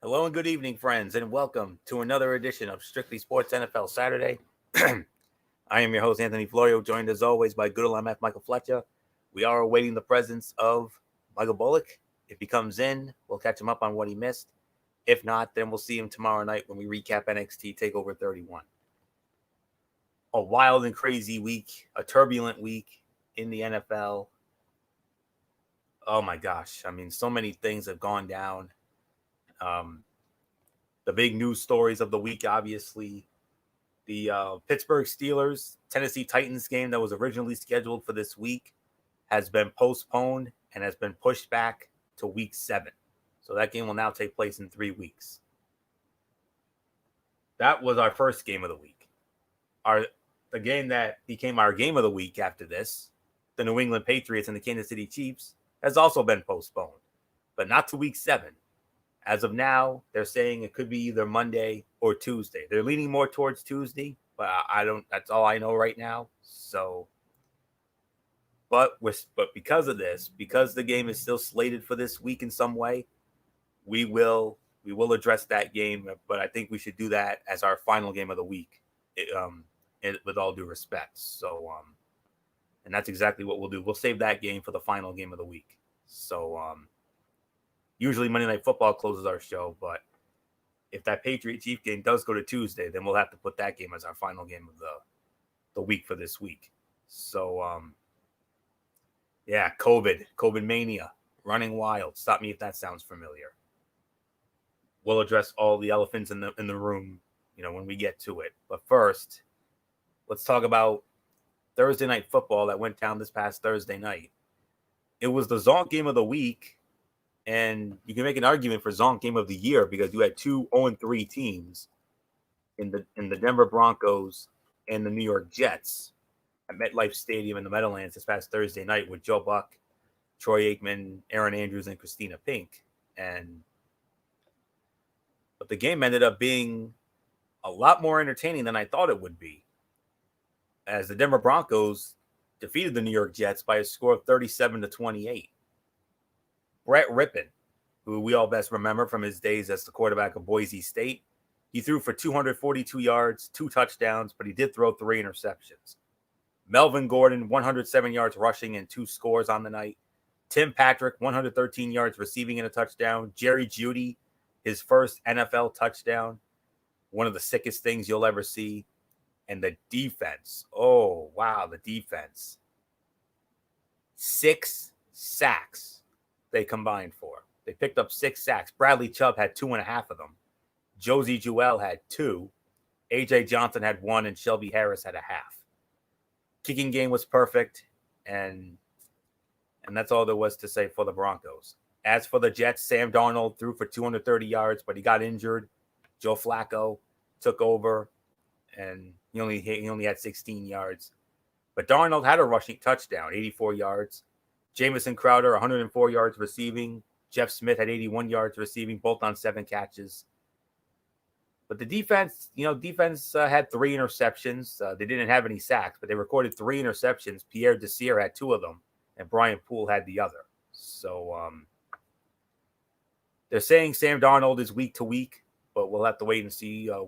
Hello and good evening, friends, and welcome to another edition of Strictly Sports NFL Saturday. I am your host, Anthony Florio, joined as always by good old MF Michael Fletcher. We are awaiting the presence of Michael Bullock. If he comes in, we'll catch him up on what he missed. If not, then we'll see him tomorrow night when we recap NXT TakeOver 31. A wild and crazy week, a turbulent week in the NFL. Oh my gosh. I mean, so many things have gone down. Um, the big news stories of the week, obviously, the Pittsburgh Steelers Tennessee Titans game that was originally scheduled for this week has been postponed and has been pushed back to week 7. So that game will now take place in 3 weeks. That was our first game of the week. The game that became our game of the week after this, the New England Patriots and the Kansas City Chiefs, has also been postponed, but not to week 7. As of now, they're saying it could be either Monday or Tuesday. They're leaning more towards Tuesday, but I don't. That's all I know right now. So, but because of this, because the game is still slated for this week in some way, we will address that game. But I think we should do that as our final game of the week, with all due respect. So, and that's exactly what we'll do. We'll save that game for the final game of the week. So, usually Monday Night Football closes our show, but if that Patriot Chief game does go to Tuesday, then we'll have to put that game as our final game of the week for this week. So, yeah, COVID mania, running wild. Stop me if that sounds familiar. We'll address all the elephants in the room, when we get to it. But first, let's talk about Thursday Night Football that went down this past Thursday night. It was the Zonk game of the week. And you can make an argument for Zonk game of the year because you had two 0-3 teams in the Denver Broncos and the New York Jets at MetLife Stadium in the Meadowlands this past Thursday night with Joe Buck, Troy Aikman, Aaron Andrews, and Christina Pink. But the game ended up being a lot more entertaining than I thought it would be, as the Denver Broncos defeated the New York Jets by a score of 37-28. Brett Rippon, who we all best remember from his days as the quarterback of Boise State, he threw for 242 yards, 2 touchdowns, but he did throw 3 interceptions. Melvin Gordon, 107 yards rushing and 2 scores on the night. Tim Patrick, 113 yards receiving and a touchdown. Jerry Jeudy, his first NFL touchdown. One of the sickest things you'll ever see. And the defense. Oh, wow, the defense. 6 sacks they combined for. They picked up 6 sacks. Bradley Chubb had 2.5 of them. Josie Jewell had 2. A.J. Johnson had 1, and Shelby Harris had a half. Kicking game was perfect, and that's all there was to say for the Broncos. As for the Jets, Sam Darnold threw for 230 yards, but he got injured. Joe Flacco took over, and he only had 16 yards. But Darnold had a rushing touchdown, 84 yards. Jamison Crowder, 104 yards receiving. Jeff Smith had 81 yards receiving, both on 7 catches. But the defense, had 3 interceptions. They didn't have any sacks, but they recorded 3 interceptions. Pierre Desir had 2 of them, and Brian Poole had the other. So they're saying Sam Darnold is week to week, but we'll have to wait and see how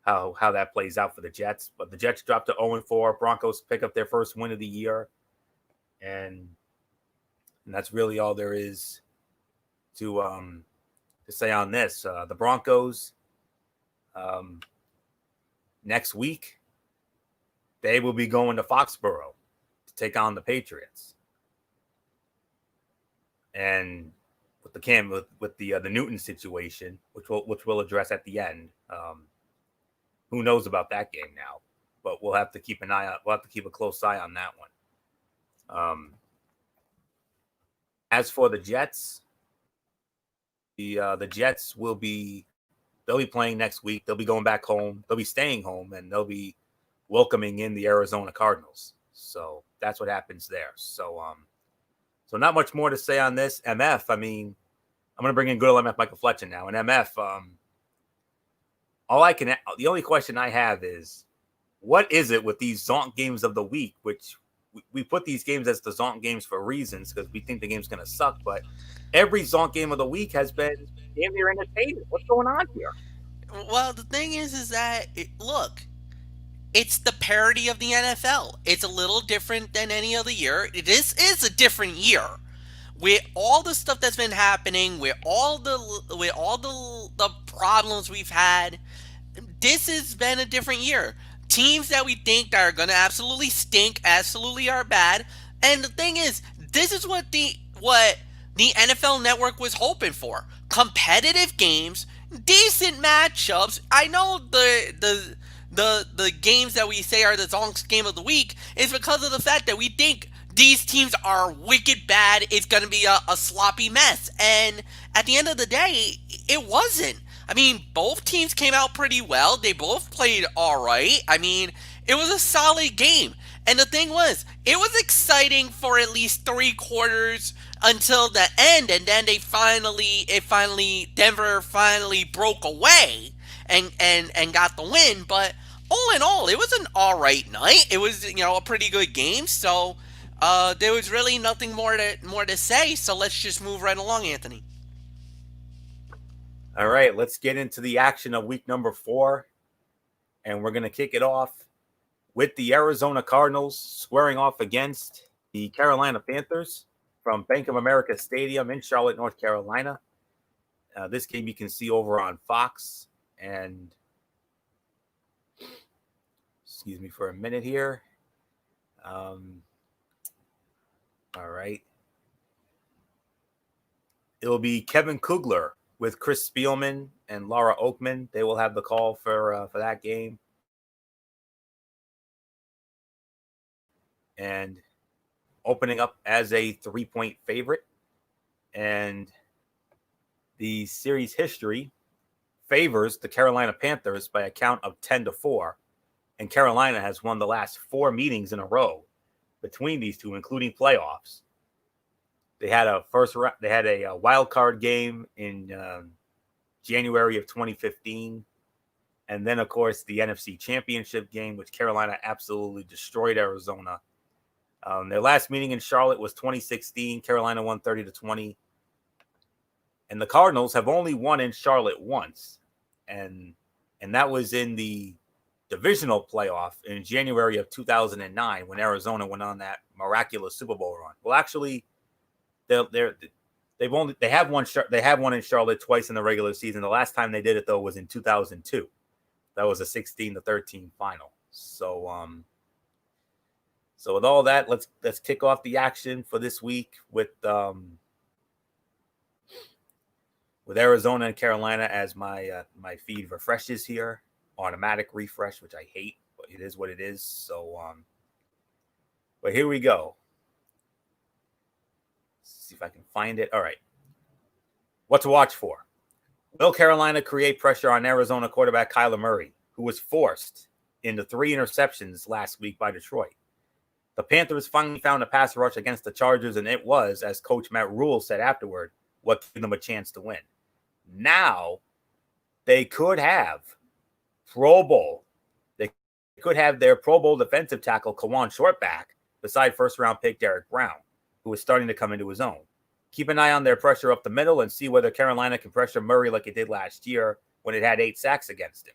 that plays out for the Jets. But the Jets dropped to 0-4. Broncos pick up their first win of the year. And that's really all there is to say on this. The Broncos, next week, they will be going to Foxborough to take on the Patriots. And with the Newton situation, which we'll address at the end, who knows about that game now? But we'll have to keep an eye out. We'll have to keep a close eye on that one. As for the Jets, the Jets they'll be playing next week. They'll be going back home. They'll be staying home, and they'll be welcoming in the Arizona Cardinals. So that's what happens there. So not much more to say on this. MF, I mean, I'm going to bring in good old MF Michael Fletcher now. And MF, the only question I have is, what is it with these Zonk games of the week, which we put these games as the Zonk games for reasons because we think the game's going to suck. But every Zonk game of the week has been damn near entertaining. What's going on here? Well, the thing is that look, it's the parody of the NFL. It's a little different than any other year. It is a different year with all the stuff that's been happening, with all the problems we've had. This has been a different year. Teams that we think that are going to absolutely stink, absolutely are bad. And the thing is, this is what the NFL Network was hoping for: competitive games, decent matchups. I know the games that we say are the Zonks game of the week is because of the fact that we think these teams are wicked bad. It's going to be a sloppy mess. And at the end of the day, it wasn't. I mean, both teams came out pretty well. They both played all right. I mean, it was a solid game. And the thing was, it was exciting for at least 3 quarters until the end, and then Denver finally broke away and got the win. But all in all, it was an all right night. It was a pretty good game. So there was really nothing more to say. So let's just move right along, Anthony. All right, let's get into the action of week number 4. And we're going to kick it off with the Arizona Cardinals squaring off against the Carolina Panthers from Bank of America Stadium in Charlotte, North Carolina. This game you can see over on Fox. And excuse me for a minute here. All right. It'll be Kevin Kugler with Chris Spielman and Laura Oakman. They will have the call for that game. And opening up as a 3-point favorite. And the series history favors the Carolina Panthers by a count of 10-4. And Carolina has won the last 4 meetings in a row between these two, including playoffs. They had a wild card game in January of 2015. And then, of course, the NFC Championship game, which Carolina absolutely destroyed Arizona. Their last meeting in Charlotte was 2016. Carolina won 30-20. And the Cardinals have only won in Charlotte once. And that was in the divisional playoff in January of 2009 when Arizona went on that miraculous Super Bowl run. Well, actually, they have won in Charlotte twice in the regular season. The last time they did it, though, was in 2002. That was a 16-13 final. So with all that, let's kick off the action for this week with Arizona and Carolina as my feed refreshes here. Automatic refresh, which I hate, but it is what it is. So but here we go. Let's see if I can find it. All right. What to watch for? Will Carolina create pressure on Arizona quarterback Kyler Murray, who was forced into 3 interceptions last week by Detroit? The Panthers finally found a pass rush against the Chargers, and it was, as Coach Matt Rule said afterward, what gave them a chance to win. Now, they could have Pro Bowl. They could have their Pro Bowl defensive tackle, Kawan Shortback, beside first-round pick Derek Brown, who is starting to come into his own. Keep an eye on their pressure up the middle and see whether Carolina can pressure Murray like it did last year when it had 8 sacks against him.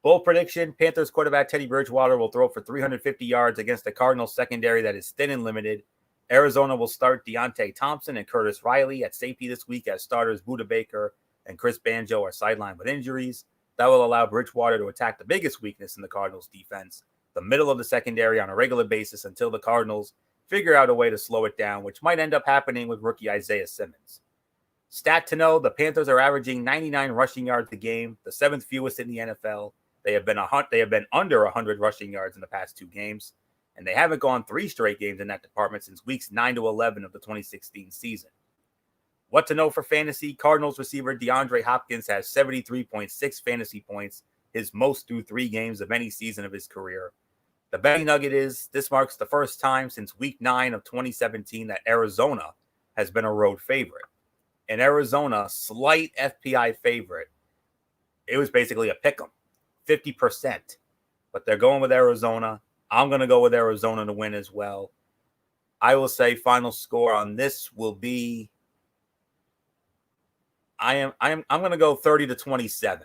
Bold prediction, Panthers quarterback Teddy Bridgewater will throw for 350 yards against the Cardinals secondary that is thin and limited. Arizona will start Deontay Thompson and Curtis Riley at safety this week as starters Budda Baker and Chris Banjo are sidelined with injuries. That will allow Bridgewater to attack the biggest weakness in the Cardinals defense, the middle of the secondary, on a regular basis until the Cardinals figure out a way to slow it down, which might end up happening with rookie Isaiah Simmons. Stat to know, the Panthers are averaging 99 rushing yards a game, the 7th fewest in the NFL. They have been under 100 rushing yards in the past 2 games, and they haven't gone 3 straight games in that department since weeks 9-11 of the 2016 season. What to know for fantasy? Cardinals receiver DeAndre Hopkins has 73.6 fantasy points, his most through 3 games of any season of his career. The betting nugget is this marks the first time since week 9 of 2017 that Arizona has been a road favorite. In Arizona, slight FPI favorite. It was basically a pick 'em. 50%, but they're going with Arizona. I'm going to go with Arizona to win as well. I will say final score on this will be I'm going to go 30-27.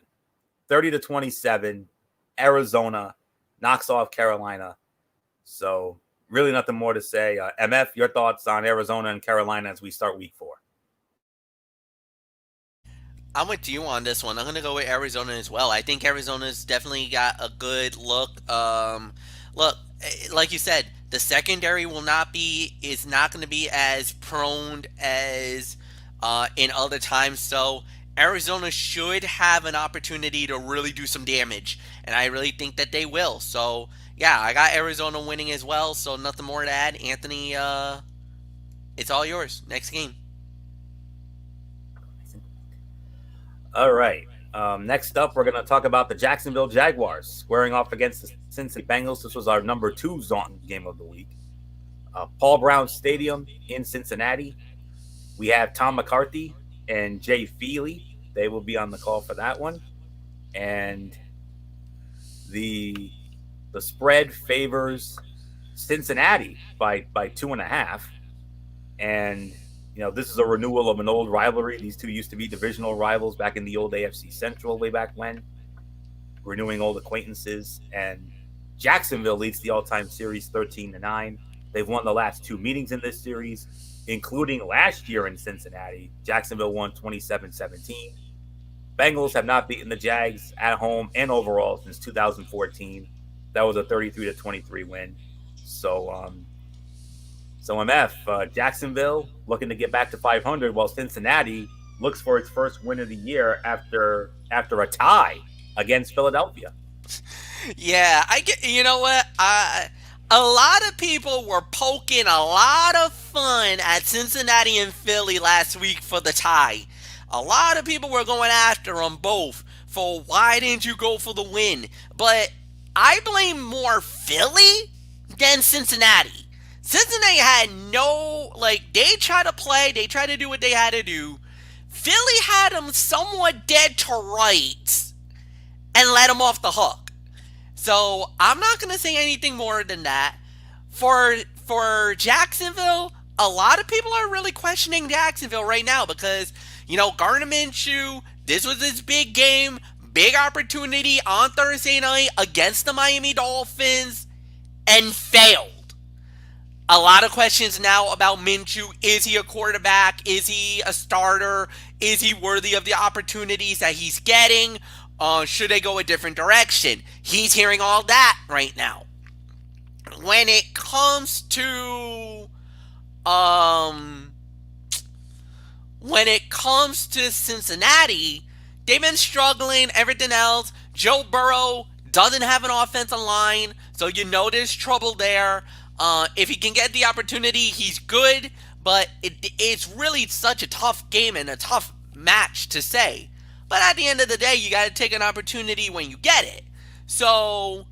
30-27. Arizona knocks off Carolina. So really nothing more to say. MF, your thoughts on Arizona and Carolina as we start week 4? I'm with you on this one. I'm gonna go with Arizona as well. I think Arizona's definitely got a good look. Look, like you said, the secondary is not going to be as prone as in other times. So Arizona should have an opportunity to really do some damage, and I really think that they will. So yeah, I got Arizona winning as well. So nothing more to add, Anthony. It's all yours. Next game. All right. Next up, we're going to talk about the Jacksonville Jaguars squaring off against the Cincinnati Bengals. This was our number 2 Zonton game of the week. Paul Brown Stadium in Cincinnati. We have Tom McCarthy and Jay Feely. They will be on the call for that one. And the spread favors Cincinnati by 2.5. And this is a renewal of an old rivalry. These two used to be divisional rivals back in the old AFC Central way back when. Renewing old acquaintances. And Jacksonville leads the all-time series 13-9. They've won the last 2 meetings in this series, including last year in Cincinnati. Jacksonville won 27-17. Bengals have not beaten the Jags at home and overall since 2014. That was a 33-23 win. So MF, Jacksonville looking to get back to 500, while Cincinnati looks for its first win of the year after a tie against Philadelphia. Yeah, I get. You know what? A lot of people were poking a lot of fun at Cincinnati and Philly last week for the tie. A lot of people were going after them both for why didn't you go for the win? But I blame more Philly than Cincinnati. Cincinnati had they tried to play, they tried to do what they had to do. Philly had them somewhat dead to rights and let them off the hook. So I'm not going to say anything more than that. For Jacksonville, a lot of people are really questioning Jacksonville right now because, Gardner Minshew, this was his big game, big opportunity on Thursday night against the Miami Dolphins and failed. A lot of questions now about Minshew. Is he a quarterback? Is he a starter? Is he worthy of the opportunities that he's getting? Should they go a different direction? He's hearing all that right now. When it comes to Cincinnati, they've been struggling, everything else. Joe Burrow doesn't have an offensive line, so there's trouble there. If he can get the opportunity, he's good, but it's really such a tough game and a tough match to say. But at the end of the day, you got to take an opportunity when you get it. So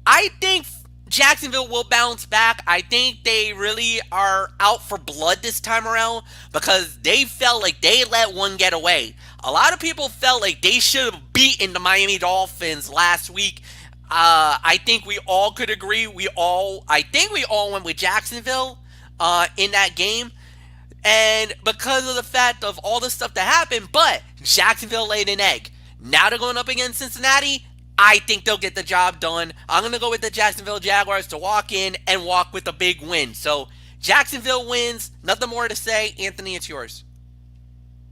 I think Jacksonville will bounce back. I think they really are out for blood this time around because they felt like they let one get away. A lot of people felt like they should have beaten the Miami Dolphins last week. I think we all could agree. I think we all went with Jacksonville in that game. And because of the fact of all the stuff that happened, but Jacksonville laid an egg. Now they're going up against Cincinnati. I think they'll get the job done. I'm going to go with the Jacksonville Jaguars to walk in and walk with a big win. So Jacksonville wins. Nothing more to say. Anthony, it's yours.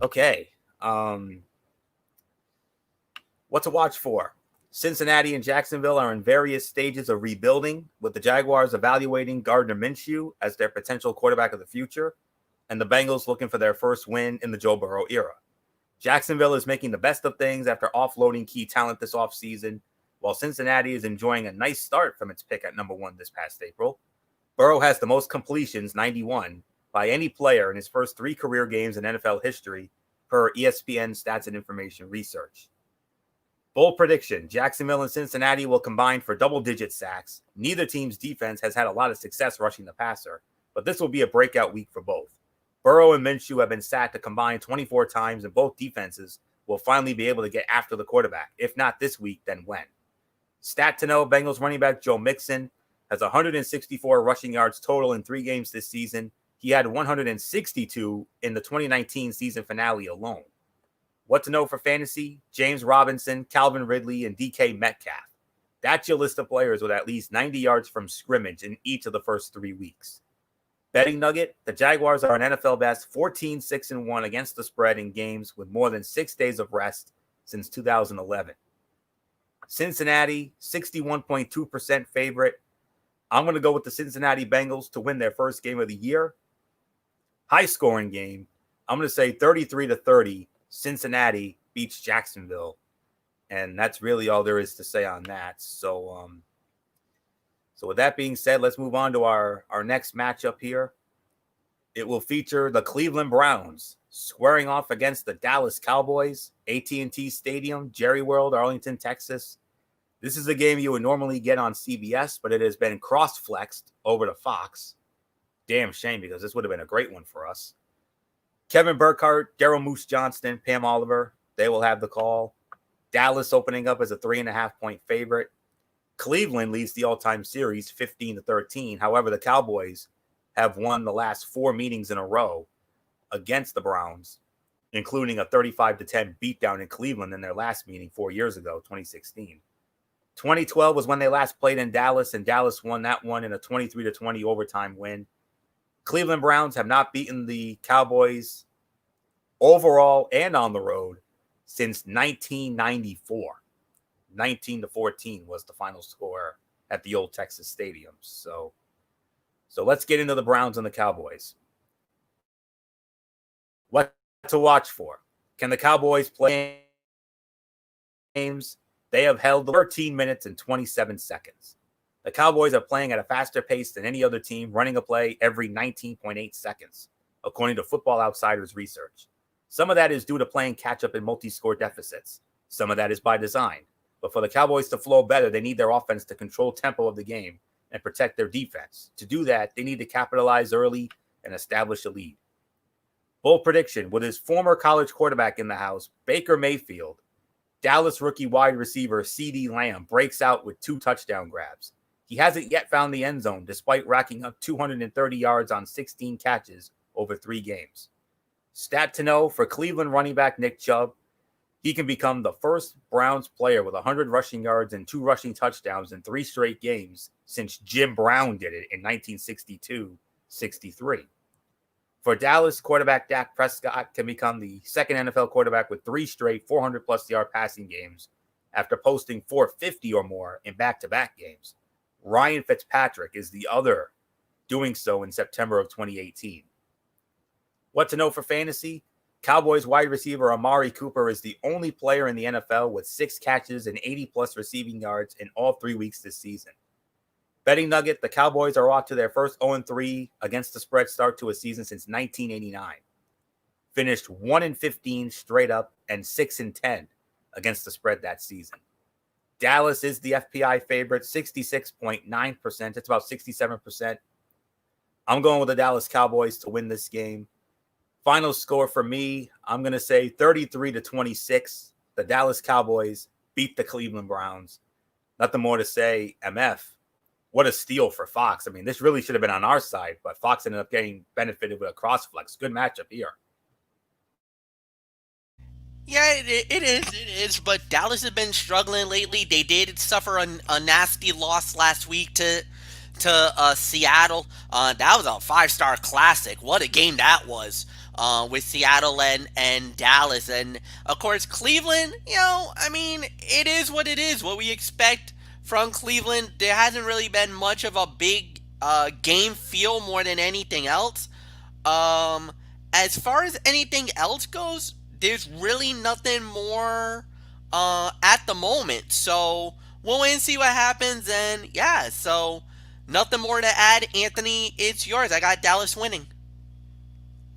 Okay. What to watch for? Cincinnati and Jacksonville are in various stages of rebuilding, with the Jaguars evaluating Gardner Minshew as their potential quarterback of the future, and the Bengals looking for their first win in the Joe Burrow era. Jacksonville is making the best of things after offloading key talent this offseason, while Cincinnati is enjoying a nice start from its pick at number 1 this past April. Burrow has the most completions, 91, by any player in his first 3 career games in NFL history, per ESPN Stats and Information Research. Bold prediction, Jacksonville and Cincinnati will combine for double-digit sacks. Neither team's defense has had a lot of success rushing the passer, but this will be a breakout week for both. Burrow and Minshew have been sacked a combined 24 times, and both defenses will finally be able to get after the quarterback. If not this week, then when? Stat to know, Bengals running back Joe Mixon has 164 rushing yards total in 3 games this season. He had 162 in the 2019 season finale alone. What to know for fantasy? James Robinson, Calvin Ridley, and DK Metcalf. That's your list of players with at least 90 yards from scrimmage in each of the first 3 weeks. Betting nugget, the Jaguars are an NFL best 14-6-1 against the spread in games with more than 6 days of rest since 2011. Cincinnati, 61.2% favorite. I'm going to go with the Cincinnati Bengals to win their first game of the year. High scoring game. I'm going to say 33-30. Cincinnati beats Jacksonville. And that's really all there is to say on that. So with that being said, let's move on to our next matchup here. It will feature the Cleveland Browns squaring off against the Dallas Cowboys, AT&T Stadium, Jerry World, Arlington, Texas. This is a game you would normally get on CBS, but it has been cross-flexed over to Fox. Damn shame, because this would have been a great one for us. Kevin Burkhardt, Daryl Moose Johnston, Pam Oliver, they will have the call. Dallas opening up as a 3.5-point favorite. Cleveland leads the all-time series 15-13. However, the Cowboys have won the last 4 meetings in a row against the Browns, including a 35-10 beatdown in Cleveland in their last meeting 4 years ago, 2016. 2012 was when they last played in Dallas, and Dallas won that one in a 23-20 overtime win. Cleveland Browns have not beaten the Cowboys overall and on the road since 1994. 19-14 was the final score at the old Texas Stadium. So let's get into the Browns and the Cowboys. What to watch for? Can the Cowboys play games? They have held 13 minutes and 27 seconds. The Cowboys are playing at a faster pace than any other team, running a play every 19.8 seconds, according to Football Outsiders research. Some of that is due to playing catch-up in multi-score deficits. Some of that is by design. But for the Cowboys to flow better, they need their offense to control tempo of the game and protect their defense. To do that, they need to capitalize early and establish a lead. Bold prediction, with his former college quarterback in the house, Baker Mayfield, Dallas rookie wide receiver CeeDee Lamb breaks out with 2 touchdown grabs. He hasn't yet found the end zone, despite racking up 230 yards on 16 catches over 3 games. Stat to know for Cleveland running back Nick Chubb, he can become the first Browns player with 100 rushing yards and 2 rushing touchdowns in 3 straight games since Jim Brown did it in 1962-63. For Dallas, quarterback Dak Prescott can become the second NFL quarterback with 3 straight 400-plus yard passing games after posting 450 or more in back-to-back games. Ryan Fitzpatrick is the other, doing so in September of 2018. What to know for fantasy? Cowboys wide receiver Amari Cooper is the only player in the NFL with 6 catches and 80-plus receiving yards in all 3 weeks this season. Betting nugget, the Cowboys are off to their first 0-3 against the spread start to a season since 1989. Finished 1-15 straight up and 6-10 against the spread that season. Dallas is the FPI favorite, 66.9%. It's about 67%. I'm going with the Dallas Cowboys to win this game. Final score for me, I'm going to say 33-26. The Dallas Cowboys beat the Cleveland Browns. Nothing more to say. MF, what a steal for Fox. I mean, this really should have been on our side, but Fox ended up getting benefited with a cross-flex. Good matchup here. Yeah, it is. But Dallas has been struggling lately. They did suffer a nasty loss last week to Seattle. That was a 5-star classic. What a game that was. With Seattle and Dallas. And, of course, Cleveland, I mean, it is what it is. What we expect from Cleveland. There hasn't really been much of a big game feel more than anything else. As far as anything else goes, there's really nothing more at the moment. So we'll wait and see what happens. And, yeah, so nothing more to add. Anthony, it's yours. I got Dallas winning.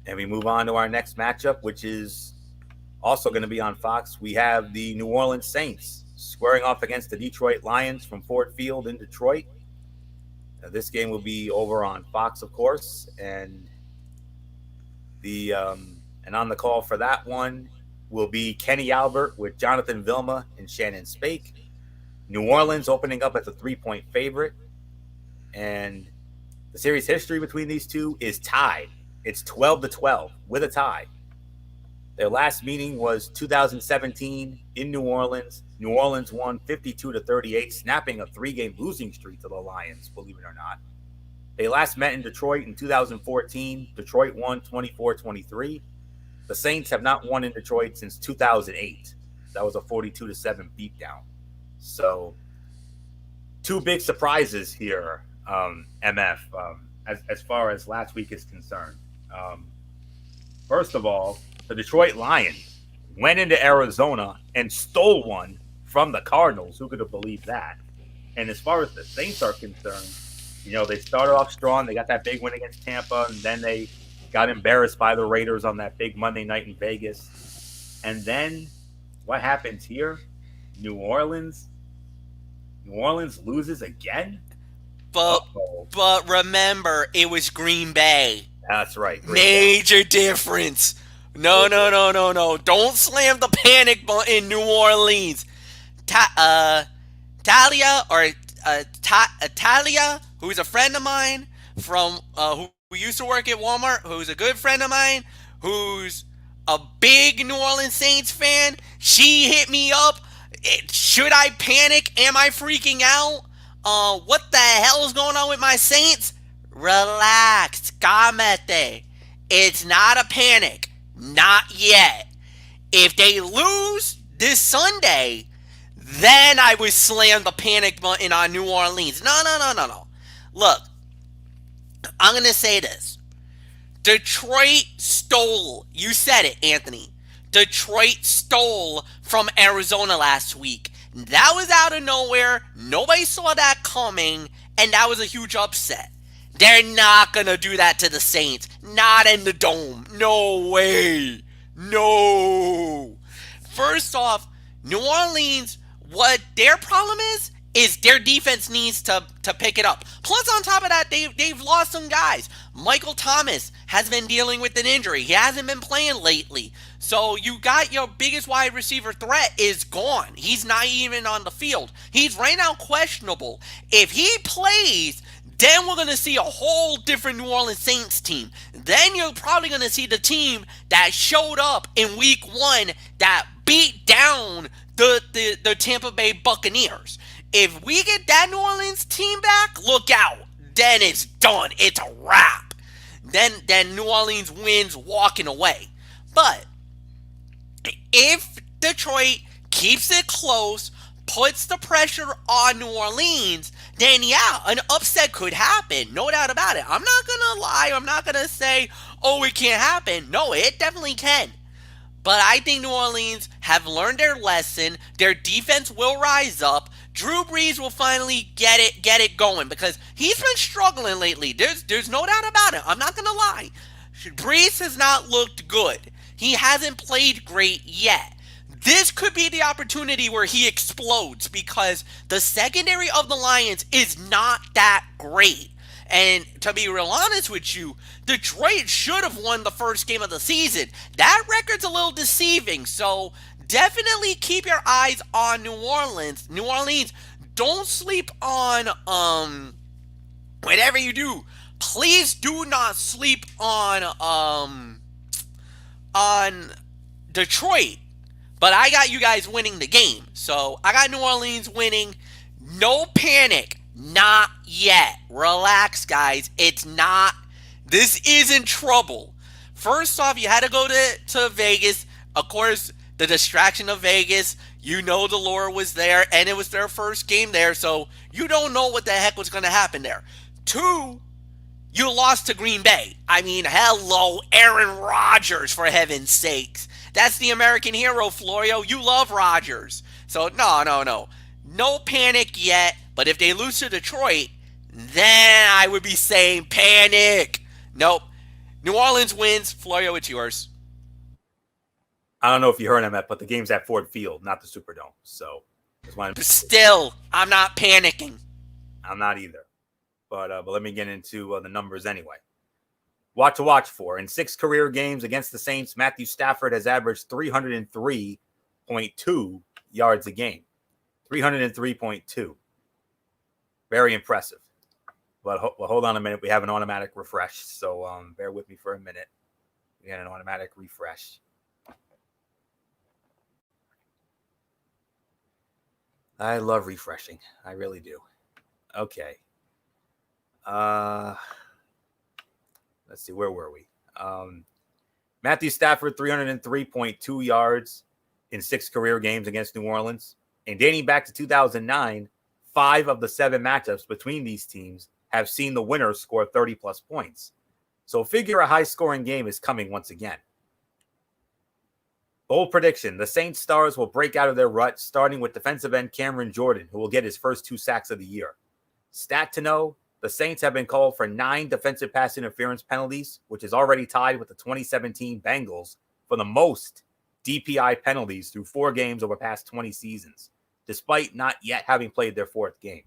And we move on to our next matchup, which is also going to be on Fox. We have the New Orleans Saints squaring off against the Detroit Lions from Ford Field in Detroit. Now, this game will be over on Fox, of course, and on the call for that one will be Kenny Albert with Jonathan Vilma and Shannon Spake. New Orleans opening up as a 3-point favorite. And the series history between these two is tied. It's 12-12 with a tie. Their last meeting was 2017 in New Orleans. New Orleans won 52-38, snapping a 3-game losing streak to the Lions, believe it or not. They last met in Detroit in 2014. Detroit won 24-23. The Saints have not won in Detroit since 2008. That was a 42-7 beatdown. So, two big surprises here, MF, as far as last week is concerned. First of all, the Detroit Lions went into Arizona and stole one from the Cardinals. Who could have believed that? And as far as the Saints are concerned, they started off strong. They got that big win against Tampa, and then they got embarrassed by the Raiders on that big Monday night in Vegas. And then what happens here? New Orleans loses again? But remember, it was Green Bay. That's right. Major difference. No. Don't slam the panic button, New Orleans. Talia, who's a friend of mine from who used to work at Walmart, who's a good friend of mine, who's a big New Orleans Saints fan. She hit me up. Should I panic? Am I freaking out? What the hell is going on with my Saints? Relax, calmate. It's not a panic. Not yet. If they lose this Sunday, then I would slam the panic button on New Orleans. No. Look, I'm going to say this. Detroit stole. You said it, Anthony. Detroit stole from Arizona last week. That was out of nowhere. Nobody saw that coming, and that was a huge upset. They're not going to do that to the Saints. Not in the Dome. No way. No. First off, New Orleans, what their problem is their defense needs to pick it up. Plus, on top of that, they've lost some guys. Michael Thomas has been dealing with an injury. He hasn't been playing lately. So you got your biggest wide receiver threat is gone. He's not even on the field. He's right now questionable. If he plays, then we're going to see a whole different New Orleans Saints team. Then you're probably going to see the team that showed up in week 1 that beat down the Tampa Bay Buccaneers. If we get that New Orleans team back, look out. Then it's done. It's a wrap. Then New Orleans wins walking away. But if Detroit keeps it close, puts the pressure on New Orleans, then yeah, an upset could happen. No doubt about it. I'm not going to lie. I'm not going to say, oh, it can't happen. No, it definitely can. But I think New Orleans have learned their lesson. Their defense will rise up. Drew Brees will finally get it going because he's been struggling lately. There's no doubt about it. I'm not going to lie. Brees has not looked good. He hasn't played great yet. This could be the opportunity where he explodes because the secondary of the Lions is not that great. And to be real honest with you, Detroit should have won the first game of the season. That record's a little deceiving, so definitely keep your eyes on New Orleans. New Orleans, don't sleep on whatever you do. Please do not sleep on Detroit. But I got you guys winning the game. So I got New Orleans winning. No panic. Not yet. Relax, guys. It's not. This isn't trouble. First off, you had to go to Vegas. Of course, the distraction of Vegas. You know the lore was there, and it was their first game there, so you don't know what the heck was going to happen there. 2, you lost to Green Bay. I mean, hello, Aaron Rodgers, for heaven's sakes. That's the American hero, Florio. You love Rodgers. So, no. No panic yet. But if they lose to Detroit, then I would be saying panic. Nope. New Orleans wins. Florio, it's yours. I don't know if you heard him, but the game's at Ford Field, not the Superdome. So, still, I'm not panicking. I'm not either. But let me get into the numbers anyway. What to watch for. In 6 career games against the Saints, Matthew Stafford has averaged 303.2 yards a game. 303.2. Very impressive. But hold on a minute. We have an automatic refresh, so bear with me for a minute. We had an automatic refresh. I love refreshing. I really do. Okay. Let's see. Where were we? Matthew Stafford, 303.2 yards in 6 career games against New Orleans. And dating back to 2009, 5 of the 7 matchups between these teams have seen the winner score 30-plus points. So figure a high-scoring game is coming once again. Bold prediction, the Saints stars will break out of their rut, starting with defensive end Cameron Jordan, who will get his first 2 sacks of the year. Stat to know, the Saints have been called for 9 defensive pass interference penalties, which is already tied with the 2017 Bengals for the most DPI penalties through 4 games over past 20 seasons, despite not yet having played their 4th game.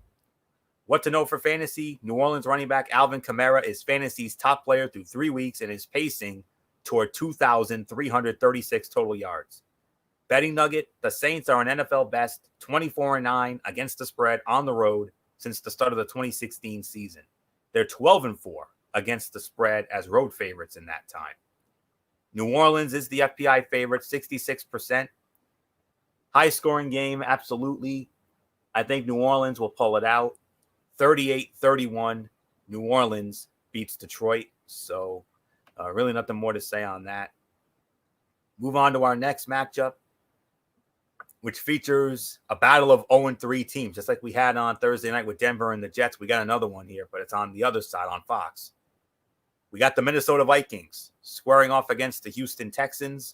What to know for fantasy, New Orleans running back Alvin Kamara is fantasy's top player through 3 weeks and is pacing toward 2,336 total yards. Betting nugget, the Saints are an NFL best 24-9 against the spread on the road since the start of the 2016 season. They're 12-4 against the spread as road favorites in that time. New Orleans is the FPI favorite, 66%. High-scoring game, absolutely. I think New Orleans will pull it out. 38-31, New Orleans beats Detroit. So really nothing more to say on that. Move on to our next matchup, which features a battle of 0-3 teams, just like we had on Thursday night with Denver and the Jets. We got another one here, but it's on the other side on Fox. We got the Minnesota Vikings squaring off against the Houston Texans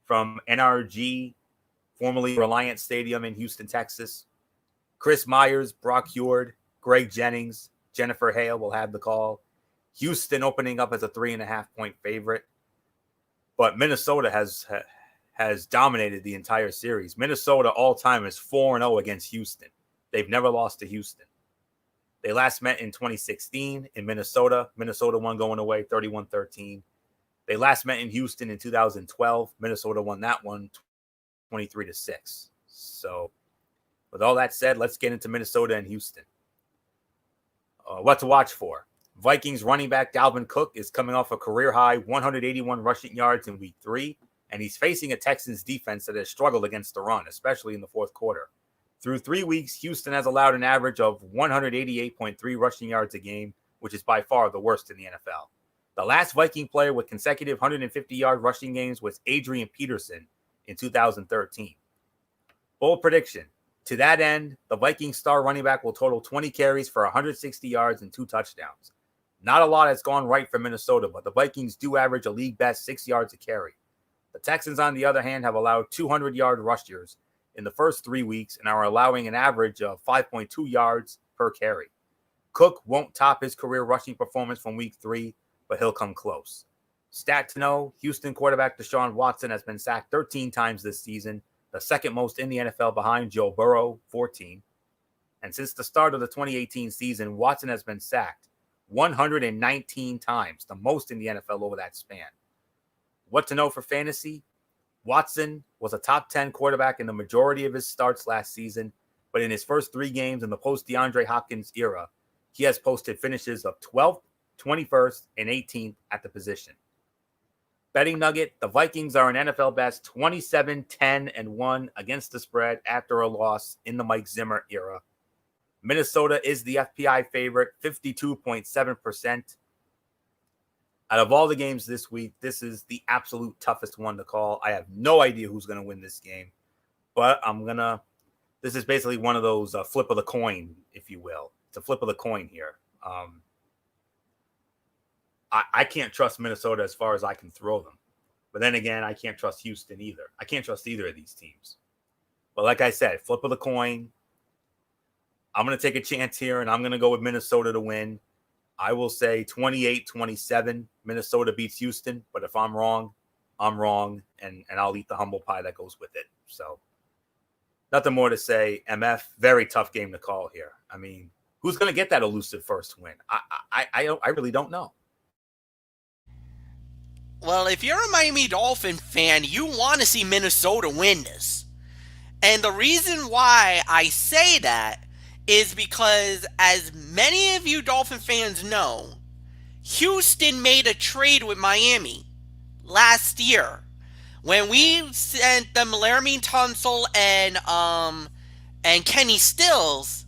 from NRG, formerly Reliant Stadium in Houston, Texas. Chris Myers, Brock Hurd, Greg Jennings, Jennifer Hale will have the call. Houston opening up as a 3.5-point favorite. But Minnesota has dominated the entire series. Minnesota all-time is 4-0 against Houston. They've never lost to Houston. They last met in 2016 in Minnesota. Minnesota won going away 31-13. They last met in Houston in 2012. Minnesota won that one 23-6. So with all that said, let's get into Minnesota and Houston. What to watch for? Vikings running back Dalvin Cook is coming off a career-high 181 rushing yards in Week 3, and he's facing a Texans defense that has struggled against the run, especially in the 4th quarter. Through 3 weeks, Houston has allowed an average of 188.3 rushing yards a game, which is by far the worst in the NFL. The last Viking player with consecutive 150-yard rushing games was Adrian Peterson in 2013. Bold prediction. To that end, the Vikings star running back will total 20 carries for 160 yards and 2 touchdowns. Not a lot has gone right for Minnesota, but the Vikings do average a league-best 6 yards a carry. The Texans, on the other hand, have allowed 200-yard rushers in the first 3 weeks and are allowing an average of 5.2 yards per carry. Cook won't top his career rushing performance from Week 3, but he'll come close. Stat to know, Houston quarterback Deshaun Watson has been sacked 13 times this season, the second most in the NFL behind Joe Burrow, 14. And since the start of the 2018 season, Watson has been sacked 119 times, the most in the NFL over that span. What to know for fantasy? Watson was a top 10 quarterback in the majority of his starts last season, but in his first 3 games in the post-DeAndre Hopkins era, he has posted finishes of 12th, 21st, and 18th at the position. Betting nugget, the Vikings are an NFL best 27-10-1 against the spread after a loss in the Mike Zimmer era. Minnesota is the FPI favorite, 52.7%. Out of all the games this week, this is the absolute toughest one to call. I have no idea who's going to win this game, but this is basically one of those flip of the coin, if you will. It's a flip of the coin here. I can't trust Minnesota as far as I can throw them. But then again, I can't trust Houston either. I can't trust either of these teams. But like I said, flip of the coin. I'm going to take a chance here, and I'm going to go with Minnesota to win. I will say 28-27. Minnesota beats Houston. But if I'm wrong, I'm wrong, and I'll eat the humble pie that goes with it. So nothing more to say. MF, very tough game to call here. I mean, who's going to get that elusive first win? I really don't know. Well, if you're a Miami Dolphin fan, you want to see Minnesota win this. And the reason why I say that is because, as many of you Dolphin fans know, Houston made a trade with Miami last year when we sent them Laramie Tunsil and Kenny Stills.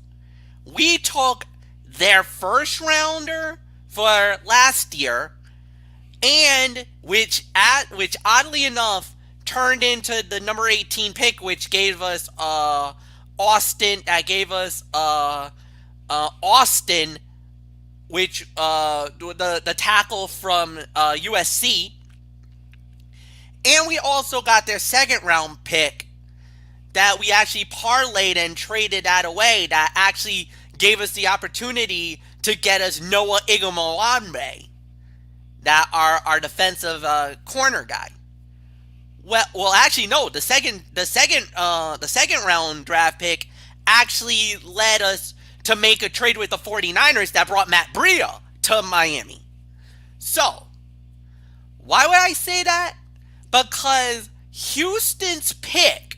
We took their first rounder for last year, and which oddly enough turned into the number 18 pick, which gave us Austin. That gave us Austin, which the tackle from USC, and we also got their second round pick that we actually parlayed and traded that away. That actually gave us the opportunity to get us Noah Ighoelambe, that our defensive corner guy. Well, actually, no. The second round draft pick actually led us to make a trade with the 49ers that brought Matt Breida to Miami. So, why would I say that? Because Houston's pick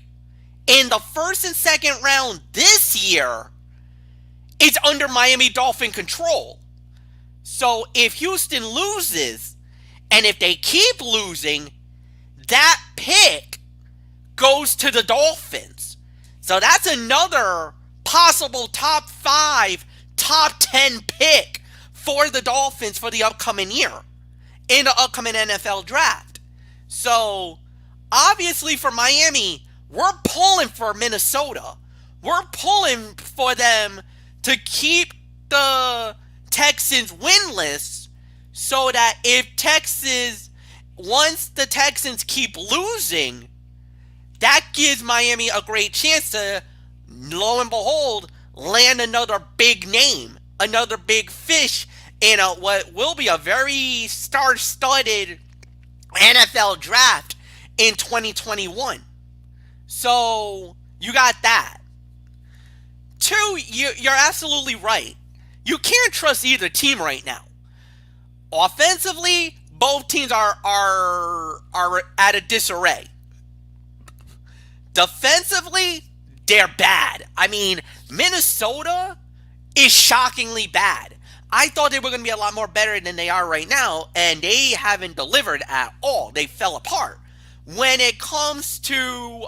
in the first and second round this year is under Miami Dolphin control. So if Houston loses, and if they keep losing, that pick goes to the Dolphins. So that's another possible top 5, top 10 pick for the Dolphins for the upcoming year in the upcoming NFL draft. So obviously for Miami, we're pulling for Minnesota. We're pulling for them to keep the Texans winless, so that once the Texans keep losing, that gives Miami a great chance to, lo and behold, land another big name, another big fish in what will be a very star-studded NFL draft in 2021. So you got that. 2, you're absolutely right. You can't trust either team right now. Offensively, both teams are at a disarray. Defensively, they're bad. I mean, Minnesota is shockingly bad. I thought they were going to be a lot more better than they are right now, and they haven't delivered at all. They fell apart. When it comes to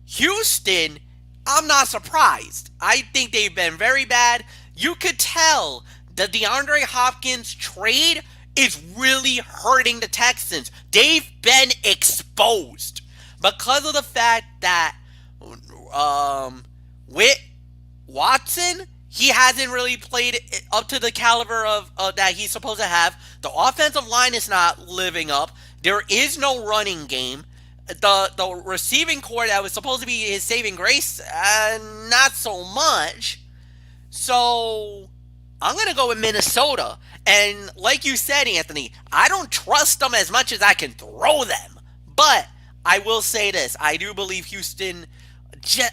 Houston, I'm not surprised. I think they've been very bad. You could tell the DeAndre Hopkins trade is really hurting the Texans. They've been exposed because of the fact that with Watson, he hasn't really played up to the caliber of that he's supposed to have. The offensive line is not living up. There is no running game. The receiving core that was supposed to be his saving grace, not so much. So I'm going to go with Minnesota. And like you said, Anthony, I don't trust them as much as I can throw them. But I will say this. I do believe Houston,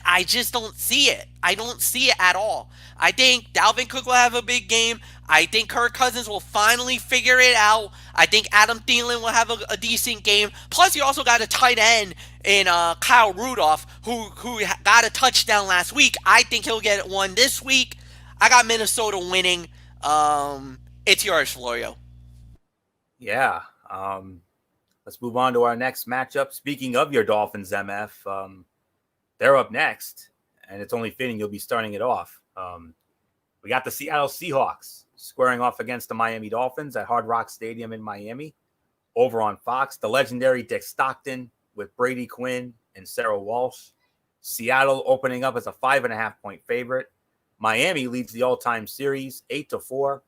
I just don't see it. I don't see it at all. I think Dalvin Cook will have a big game. I think Kirk Cousins will finally figure it out. I think Adam Thielen will have a decent game. Plus, you also got a tight end in Kyle Rudolph, who got a touchdown last week. I think he'll get one this week. I got Minnesota winning. It's yours, Florio. Yeah. Let's move on to our next matchup. Speaking of your Dolphins, MF, they're up next, and it's only fitting you'll be starting it off. We got the Seattle Seahawks squaring off against the Miami Dolphins at Hard Rock Stadium in Miami. Over on Fox, the legendary Dick Stockton with Brady Quinn and Sarah Walsh. Seattle opening up as a 5.5-point favorite. Miami leads the all-time series 8-4.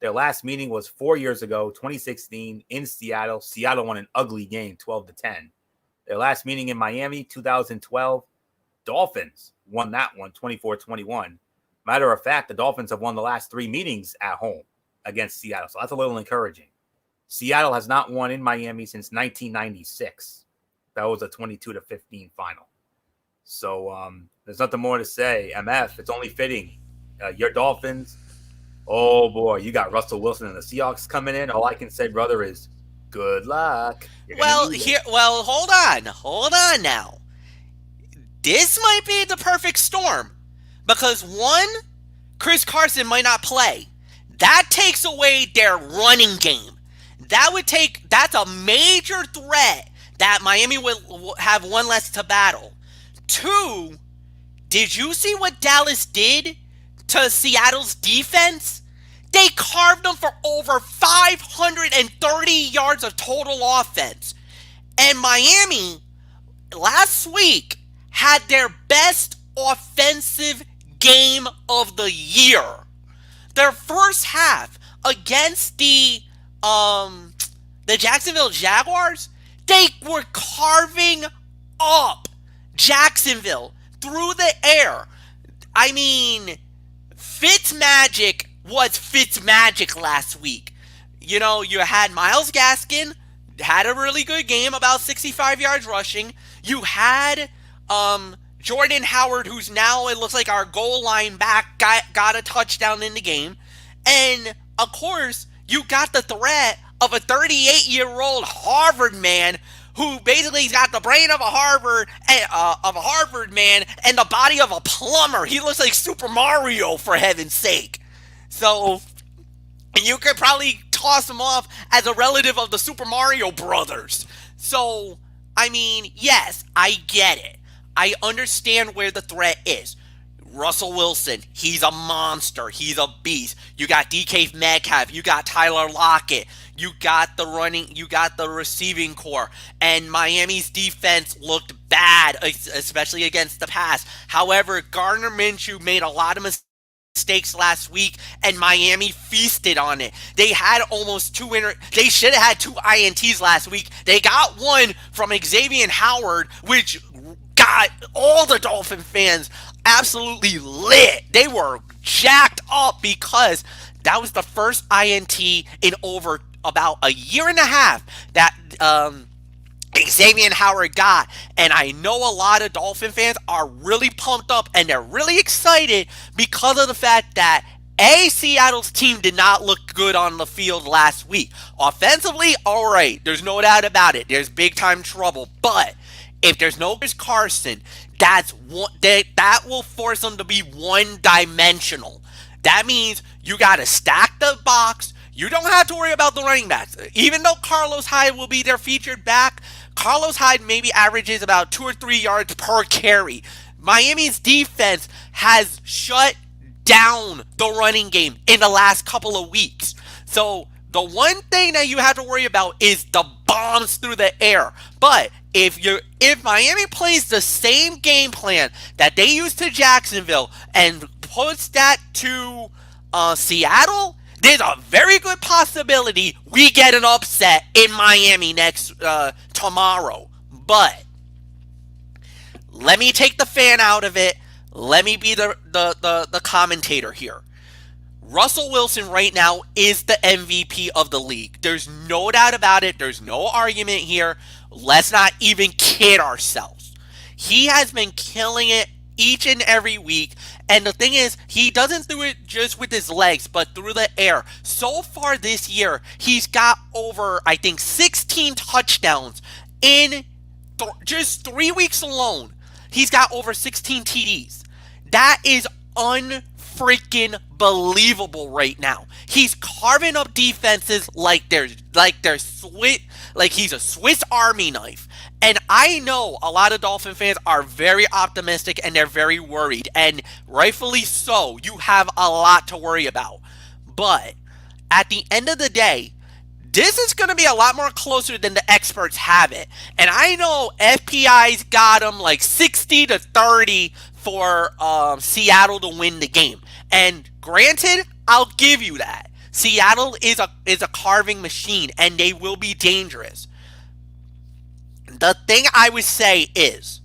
Their last meeting was 4 years ago, 2016, in Seattle. Seattle won an ugly game, 12-10. Their last meeting in Miami, 2012, Dolphins won that one, 24-21. Matter of fact, the Dolphins have won the last 3 meetings at home against Seattle, so that's a little encouraging. Seattle has not won in Miami since 1996. That was a 22-15 final. So there's nothing more to say. MF, it's only fitting. Your Dolphins, oh boy, you got Russell Wilson and the Seahawks coming in. All I can say, brother, is good luck. Hold on now. This might be the perfect storm, Because one, Chris Carson might not play. That takes away their running game. That's a major threat that Miami will have one less to battle. Two, did you see what Dallas did to Seattle's defense? They carved them for over 530 yards of total offense. And Miami, last week, had their best offensive game of the year. Their first half against the Jacksonville Jaguars, they were carving up Jacksonville through the air. I mean, Fitzmagic was Fitzmagic last week. You know, you had Myles Gaskin, had a really good game, about 65 yards rushing. You had Jordan Howard, who's now, it looks like, our goal line back, got a touchdown in the game. And, of course, you got the threat of a 38-year-old Harvard man who basically got the brain of a Harvard man and the body of a plumber. He looks like Super Mario, for heaven's sake. So, you could probably toss him off as a relative of the Super Mario brothers. So, I mean, yes, I get it. I understand where the threat is. Russell Wilson, he's a monster. He's a beast. You got DK Metcalf. You got Tyler Lockett. You got the receiving core. And Miami's defense looked bad, especially against the pass. However, Gardner Minshew made a lot of mistakes last week, and Miami feasted on it. They had almost they should have had 2 INTs last week. They got one from Xavier Howard, which got all the Dolphin fans absolutely lit. They were jacked up because that was the first INT in over about a year and a half that Xavier Howard got. And I know a lot of Dolphin fans are really pumped up and they're really excited because of the fact that Seattle's team did not look good on the field last week. Offensively, all right, there's no doubt about it. There's big time trouble, but if there's no Chris Carson, that will force them to be one-dimensional. That means you got to stack the box. You don't have to worry about the running backs. Even though Carlos Hyde will be their featured back, Carlos Hyde maybe averages about 2 or 3 yards per carry. Miami's defense has shut down the running game in the last couple of weeks. So the one thing that you have to worry about is the bombs through the air. But if Miami plays the same game plan that they used to Jacksonville and puts that to Seattle, there's a very good possibility we get an upset in Miami tomorrow. But let me take the fan out of it. Let me be the commentator here. Russell Wilson right now is the MVP of the league. There's no doubt about it. There's no argument here. Let's not even kid ourselves. He has been killing it each and every week. And the thing is, he doesn't do it just with his legs, but through the air. So far this year, he's got over, I think, 16 touchdowns in just 3 weeks alone. He's got over 16 TDs. That is unfreaking believable right now. He's carving up defenses like he's a Swiss Army knife. And I know a lot of Dolphin fans are very optimistic and they're very worried. And rightfully so. You have a lot to worry about. But at the end of the day, this is going to be a lot more closer than the experts have it. And I know FPI's got them like 60-30 for Seattle to win the game. And granted, I'll give you that. Seattle is a carving machine, and they will be dangerous. The thing I would say is,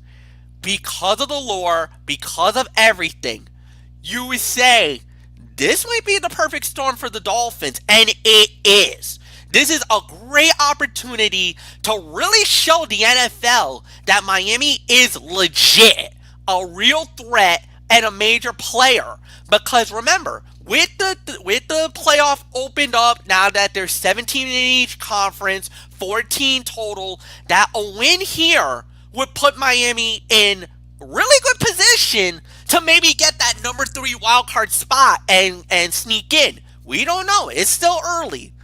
because of the lore, because of everything, you would say this might be the perfect storm for the Dolphins, and it is. This is a great opportunity to really show the NFL that Miami is legit, a real threat, and a major player. Because remember, with the playoff opened up, now that there's 17 in each conference, 14 total, that a win here would put Miami in really good position to maybe get that number 3 wild card spot and sneak in. We don't know. It's still early.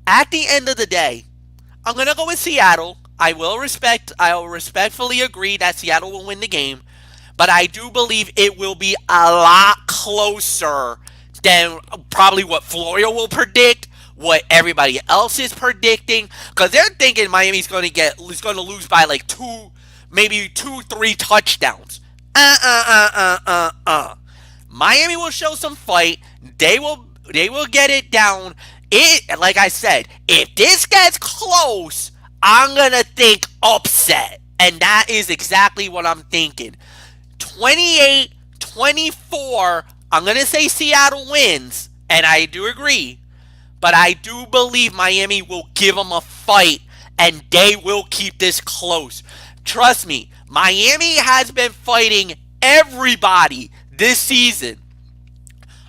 At the end of the day, I'm gonna go with Seattle. I will respectfully agree that Seattle will win the game, but I do believe it will be a lot closer than probably what Florio will predict, what everybody else is predicting, because they're thinking Miami's going to lose by like maybe 2-3 touchdowns. Miami will show some fight. They will get it down. Like I said, if this gets close, I'm gonna think upset, and that is exactly what I'm thinking. 28-24. I'm gonna say Seattle wins, and I do agree, but I do believe Miami will give them a fight, and they will keep this close. Trust me, Miami has been fighting everybody this season.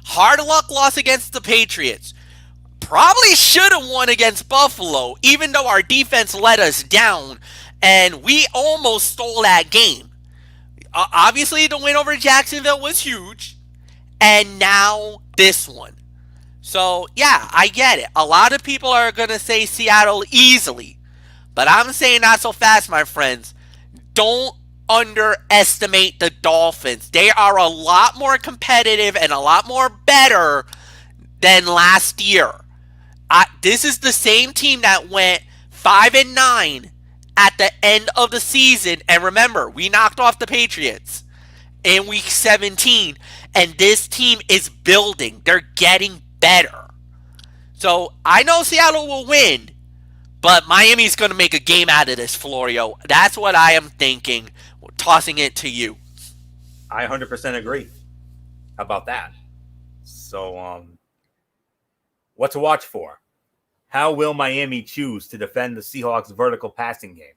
Hard luck loss against the Patriots. Probably should have won against Buffalo, even though our defense let us down, and we almost stole that game. Obviously, the win over Jacksonville was huge, and now this one. So, yeah, I get it. A lot of people are going to say Seattle easily, but I'm saying not so fast, my friends. Don't underestimate the Dolphins. They are a lot more competitive and a lot more better than last year. This is the same team that went 5-9 at the end of the season. And remember, we knocked off the Patriots in week 17. And this team is building. They're getting better. So I know Seattle will win, but Miami's going to make a game out of this, Florio. That's what I am thinking. Tossing it to you. I 100% agree. How about that? So, what to watch for? How will Miami choose to defend the Seahawks' vertical passing game?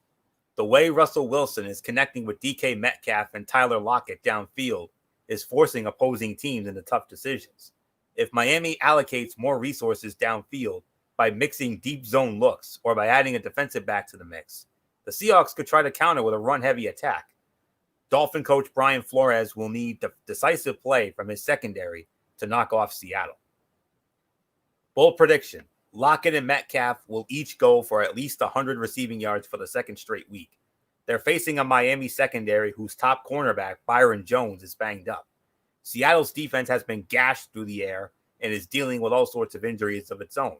The way Russell Wilson is connecting with DK Metcalf and Tyler Lockett downfield is forcing opposing teams into tough decisions. If Miami allocates more resources downfield by mixing deep zone looks or by adding a defensive back to the mix, the Seahawks could try to counter with a run-heavy attack. Dolphin coach Brian Flores will need decisive play from his secondary to knock off Seattle. Bold prediction: Lockett and Metcalf will each go for at least 100 receiving yards for the second straight week. They're facing a Miami secondary whose top cornerback, Byron Jones, is banged up. Seattle's defense has been gashed through the air and is dealing with all sorts of injuries of its own.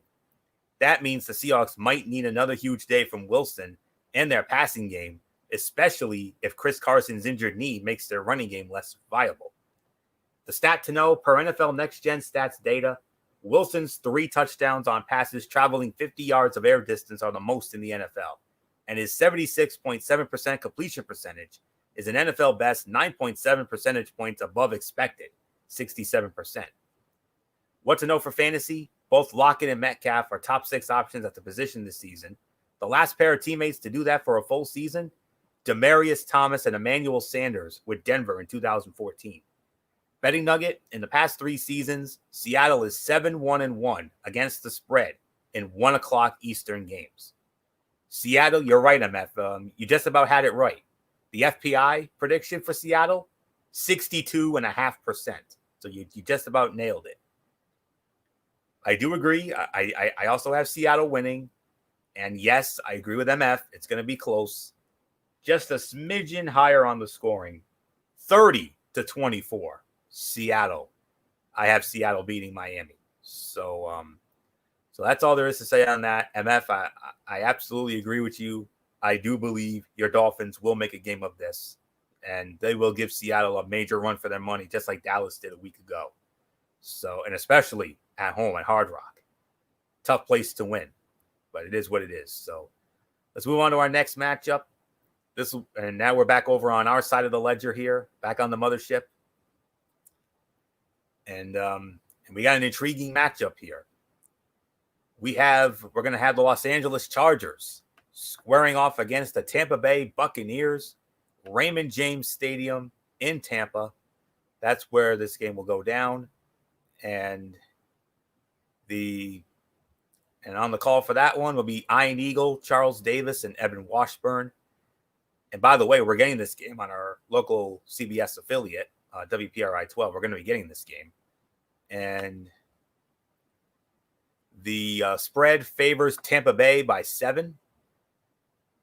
That means the Seahawks might need another huge day from Wilson and their passing game, especially if Chris Carson's injured knee makes their running game less viable. The stat to know, per NFL Next Gen Stats data, Wilson's 3 touchdowns on passes traveling 50 yards of air distance are the most in the NFL, and his 76.7% completion percentage is an NFL best 9.7 percentage points above expected, 67%. What to know for fantasy? Both Lockett and Metcalf are top 6 options at the position this season. The last pair of teammates to do that for a full season, Demaryius Thomas and Emmanuel Sanders with Denver in 2014. Betting nugget: in the past 3 seasons, Seattle is 7-1-1 against the spread in 1 o'clock Eastern games. Seattle, you're right, MF. You just about had it right. The FPI prediction for Seattle, 62.5%. So you just about nailed it. I do agree. I also have Seattle winning. And yes, I agree with MF. It's going to be close. Just a smidgen higher on the scoring. 30-24. Seattle. I have Seattle beating Miami. So that's all there is to say on that. MF, I absolutely agree with you. I do believe your Dolphins will make a game of this, and they will give Seattle a major run for their money, just like Dallas did a week ago. So, and especially at home at Hard Rock. Tough place to win, but it is what it is. So let's move on to our next matchup. And now we're back over on our side of the ledger here, back on the mothership. And we got an intriguing matchup here. We're going to have the Los Angeles Chargers squaring off against the Tampa Bay Buccaneers, Raymond James Stadium in Tampa. That's where this game will go down. And on the call for that one will be Ian Eagle, Charles Davis, and Evan Washburn. And by the way, we're getting this game on our local CBS affiliate WPRI 12. We're going to be getting this game. And the spread favors Tampa Bay by 7.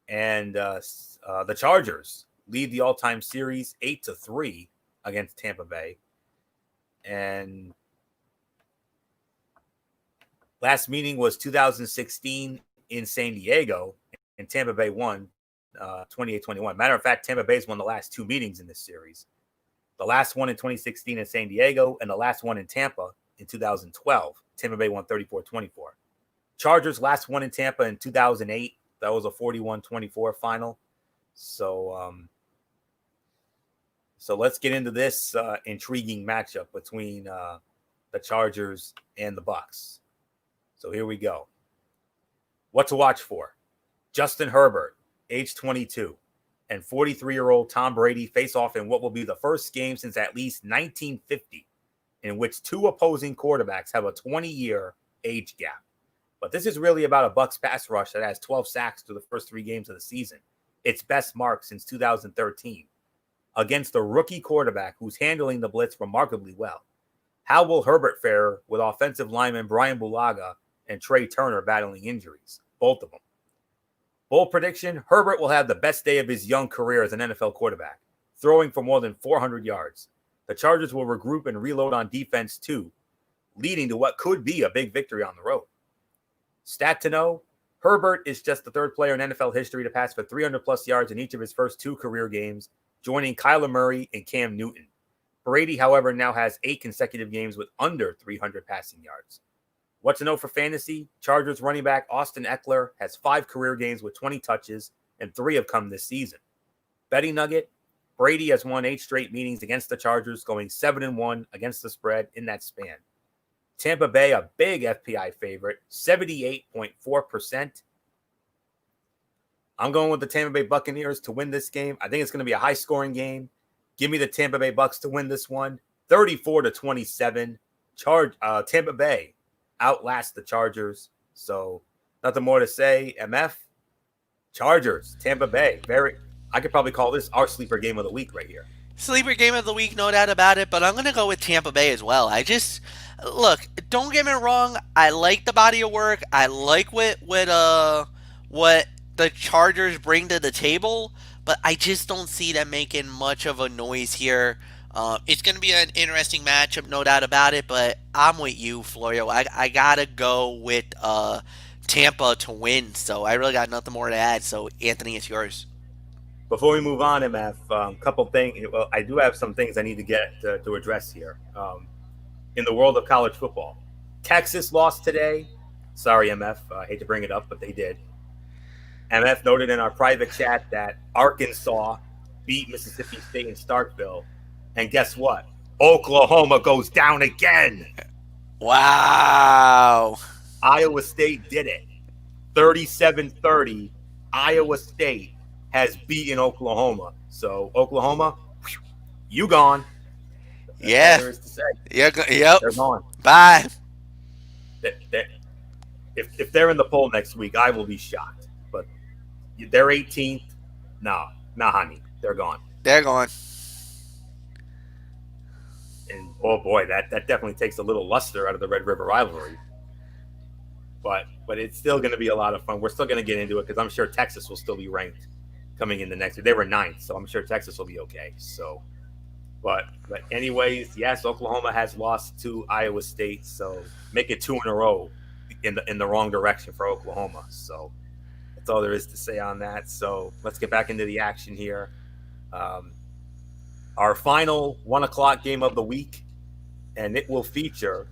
And the Chargers lead the all-time series 8-3 against Tampa Bay. And last meeting was 2016 in San Diego, and Tampa Bay won 28-21. Matter of fact, Tampa Bay's won the last 2 meetings in this series. The last one in 2016 in San Diego, and the last one in Tampa in 2012. Tampa Bay won 34-24. Chargers last one in Tampa in 2008. That was a 41-24 final. So let's get into this intriguing matchup between the Chargers and the Bucs. So here we go. What to watch for? Justin Herbert, age 22, and 43-year-old Tom Brady face off in what will be the first game since at least 1950 in which 2 opposing quarterbacks have a 20-year age gap. But this is really about a Bucs pass rush that has 12 sacks through the first 3 games of the season, its best mark since 2013, against a rookie quarterback who's handling the blitz remarkably well. How will Herbert fare with offensive lineman Brian Bulaga and Trey Turner battling injuries? Both of them. Bold prediction, Herbert will have the best day of his young career as an NFL quarterback, throwing for more than 400 yards. The Chargers will regroup and reload on defense too, leading to what could be a big victory on the road. Stat to know, Herbert is just the 3rd player in NFL history to pass for 300-plus yards in each of his first 2 career games, joining Kyler Murray and Cam Newton. Brady, however, now has 8 consecutive games with under 300 passing yards. What to know for fantasy? Chargers running back Austin Eckler has 5 career games with 20 touches, and 3 have come this season. Betting nugget, Brady has won 8 straight meetings against the Chargers, going 7-1 against the spread in that span. Tampa Bay, a big FPI favorite, 78.4%. I'm going with the Tampa Bay Buccaneers to win this game. I think it's going to be a high-scoring game. Give me the Tampa Bay Bucs to win this one, 34-27. Tampa Bay outlast the Chargers. So nothing more to say. MF, Chargers, Tampa Bay. I could probably call this our sleeper game of the week right here. Sleeper game of the week, no doubt about it, but I'm going to go with Tampa Bay as well. Look, don't get me wrong, I like the body of work. I like what the Chargers bring to the table, but I just don't see them making much of a noise here. It's going to be an interesting matchup, no doubt about it, but I'm with you, Florio. I got to go with Tampa to win, so I really got nothing more to add. So, Anthony, it's yours. Before we move on, MF, a couple things. Well, I do have some things I need to get to address here. In the world of college football, Texas lost today. Sorry, MF. I hate to bring it up, but they did. MF noted in our private chat that Arkansas beat Mississippi State in Starkville. And guess what? Oklahoma goes down again. Wow. Iowa State did it. 37-30. Iowa State has beaten Oklahoma. So, Oklahoma, you gone. That's yeah. all there is to say. Yep. They're gone. Bye. If they're in the poll next week, I will be shocked. But they're 18th. Nah, honey. They're gone. They're gone. And, oh, boy, that definitely takes a little luster out of the Red River rivalry. But it's still going to be a lot of fun. We're still going to get into it because I'm sure Texas will still be ranked coming in the next year. They were 9th, so I'm sure Texas will be okay. So, but anyways, yes, Oklahoma has lost to Iowa State, so make it 2 in a row in the wrong direction for Oklahoma. So that's all there is to say on that. So let's get back into the action here. Our final 1:00 game of the week, and it will feature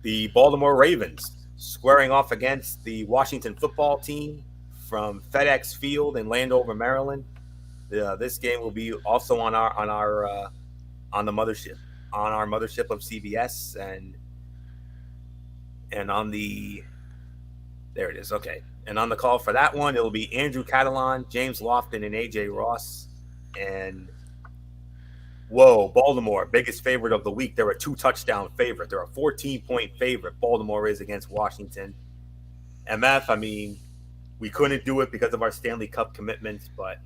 the Baltimore Ravens squaring off against the Washington football team from FedEx Field in Landover, Maryland. This game will be also on our mothership of CBS and on the there it is. Okay. And on the call for that one, it'll be Andrew Catalan, James Lofton, and AJ Ross. And Baltimore, biggest favorite of the week. They're a 2-touchdown favorite. They're a 14-point favorite. Baltimore is against Washington. MF, I mean, we couldn't do it because of our Stanley Cup commitments, but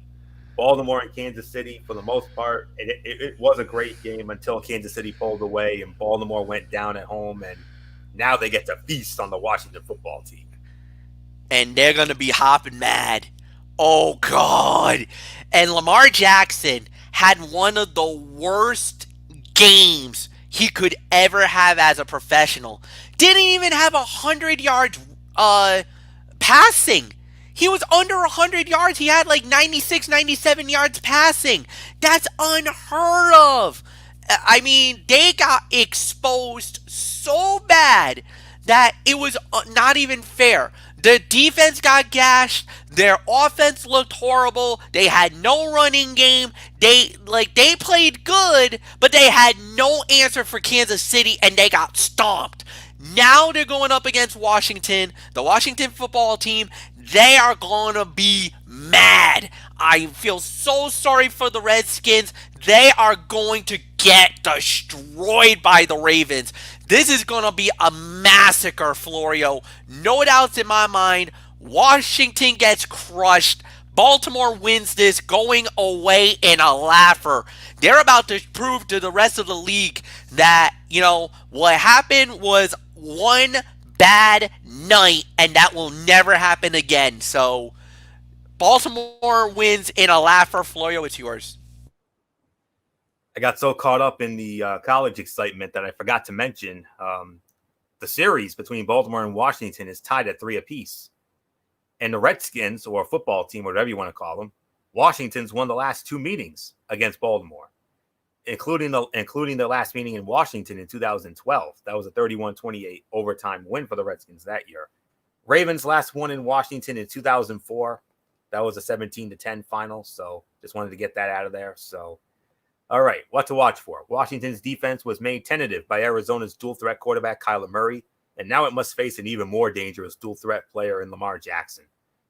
Baltimore and Kansas City, for the most part, it was a great game until Kansas City pulled away and Baltimore went down at home, and now they get to feast on the Washington football team. And they're going to be hopping mad. Oh, God. And Lamar Jackson had one of the worst games he could ever have as a professional. Didn't even have 100 yards passing. He was under 100 yards. He had like 96, 97 yards passing. That's unheard of. I mean, they got exposed so bad that it was not even fair. The defense got gashed. Their offense looked horrible. They had no running game. They played good, but they had no answer for Kansas City, and they got stomped. Now they're going up against Washington, the Washington football team. They are going to be mad. I feel so sorry for the Redskins. They are going to get destroyed by the Ravens. This is going to be a massacre, Florio. No doubts in my mind. Washington gets crushed. Baltimore wins this going away in a laugher. They're about to prove to the rest of the league that, what happened was one bad night and that will never happen again. So, Baltimore wins in a laugher. Florio, it's yours. I got so caught up in the college excitement that I forgot to mention the series between Baltimore and Washington is tied at 3 apiece. And the Redskins, or football team, whatever you want to call them, Washington's won the last 2 meetings against Baltimore, including the last meeting in Washington in 2012. That was a 31-28 overtime win for the Redskins that year. Ravens last won in Washington in 2004. That was a 17-10 final. So just wanted to get that out of there. So, all right, what to watch for? Washington's defense was made tentative by Arizona's dual threat quarterback, Kyler Murray, and now it must face an even more dangerous dual threat player in Lamar Jackson.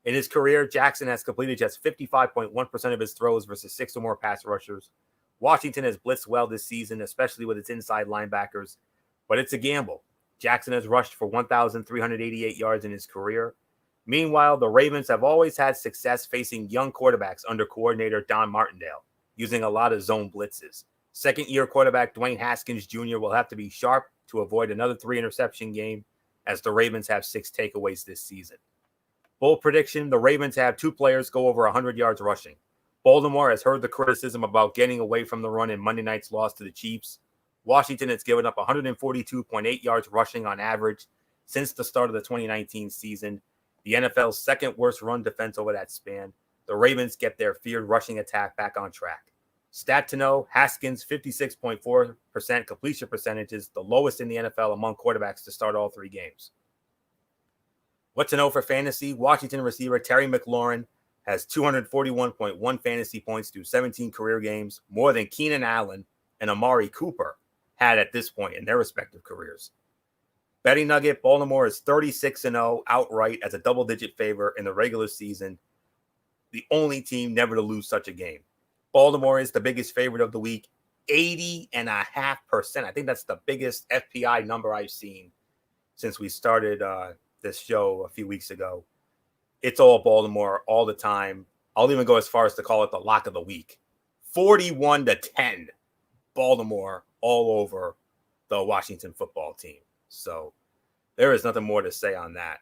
In his career, Jackson has completed just 55.1% of his throws versus 6 or more pass rushers. Washington has blitzed well this season, especially with its inside linebackers, but it's a gamble. Jackson has rushed for 1,388 yards in his career. Meanwhile, the Ravens have always had success facing young quarterbacks under coordinator Don Martindale, using a lot of zone blitzes. Second-year quarterback Dwayne Haskins Jr. will have to be sharp to avoid another 3-interception game, as the Ravens have 6 takeaways this season. Bold prediction, the Ravens have 2 players go over 100 yards rushing. Baltimore has heard the criticism about getting away from the run in Monday night's loss to the Chiefs. Washington has given up 142.8 yards rushing on average since the start of the 2019 season, the NFL's second worst run defense over that span. The Ravens get their feared rushing attack back on track. Stat to know, Haskins' 56.4% completion percentage is the lowest in the NFL among quarterbacks to start all 3 games. What to know for fantasy? Washington receiver Terry McLaurin has 241.1 fantasy points through 17 career games, more than Keenan Allen and Amari Cooper had at this point in their respective careers. Betting nugget, Baltimore is 36-0 outright as a double-digit favorite in the regular season, the only team never to lose such a game. Baltimore is the biggest favorite of the week, 80.5%. I think that's the biggest FPI number I've seen since we started this show a few weeks ago. It's all Baltimore all the time. I'll even go as far as to call it the lock of the week. 41-10, Baltimore all over the Washington football team. So there is nothing more to say on that.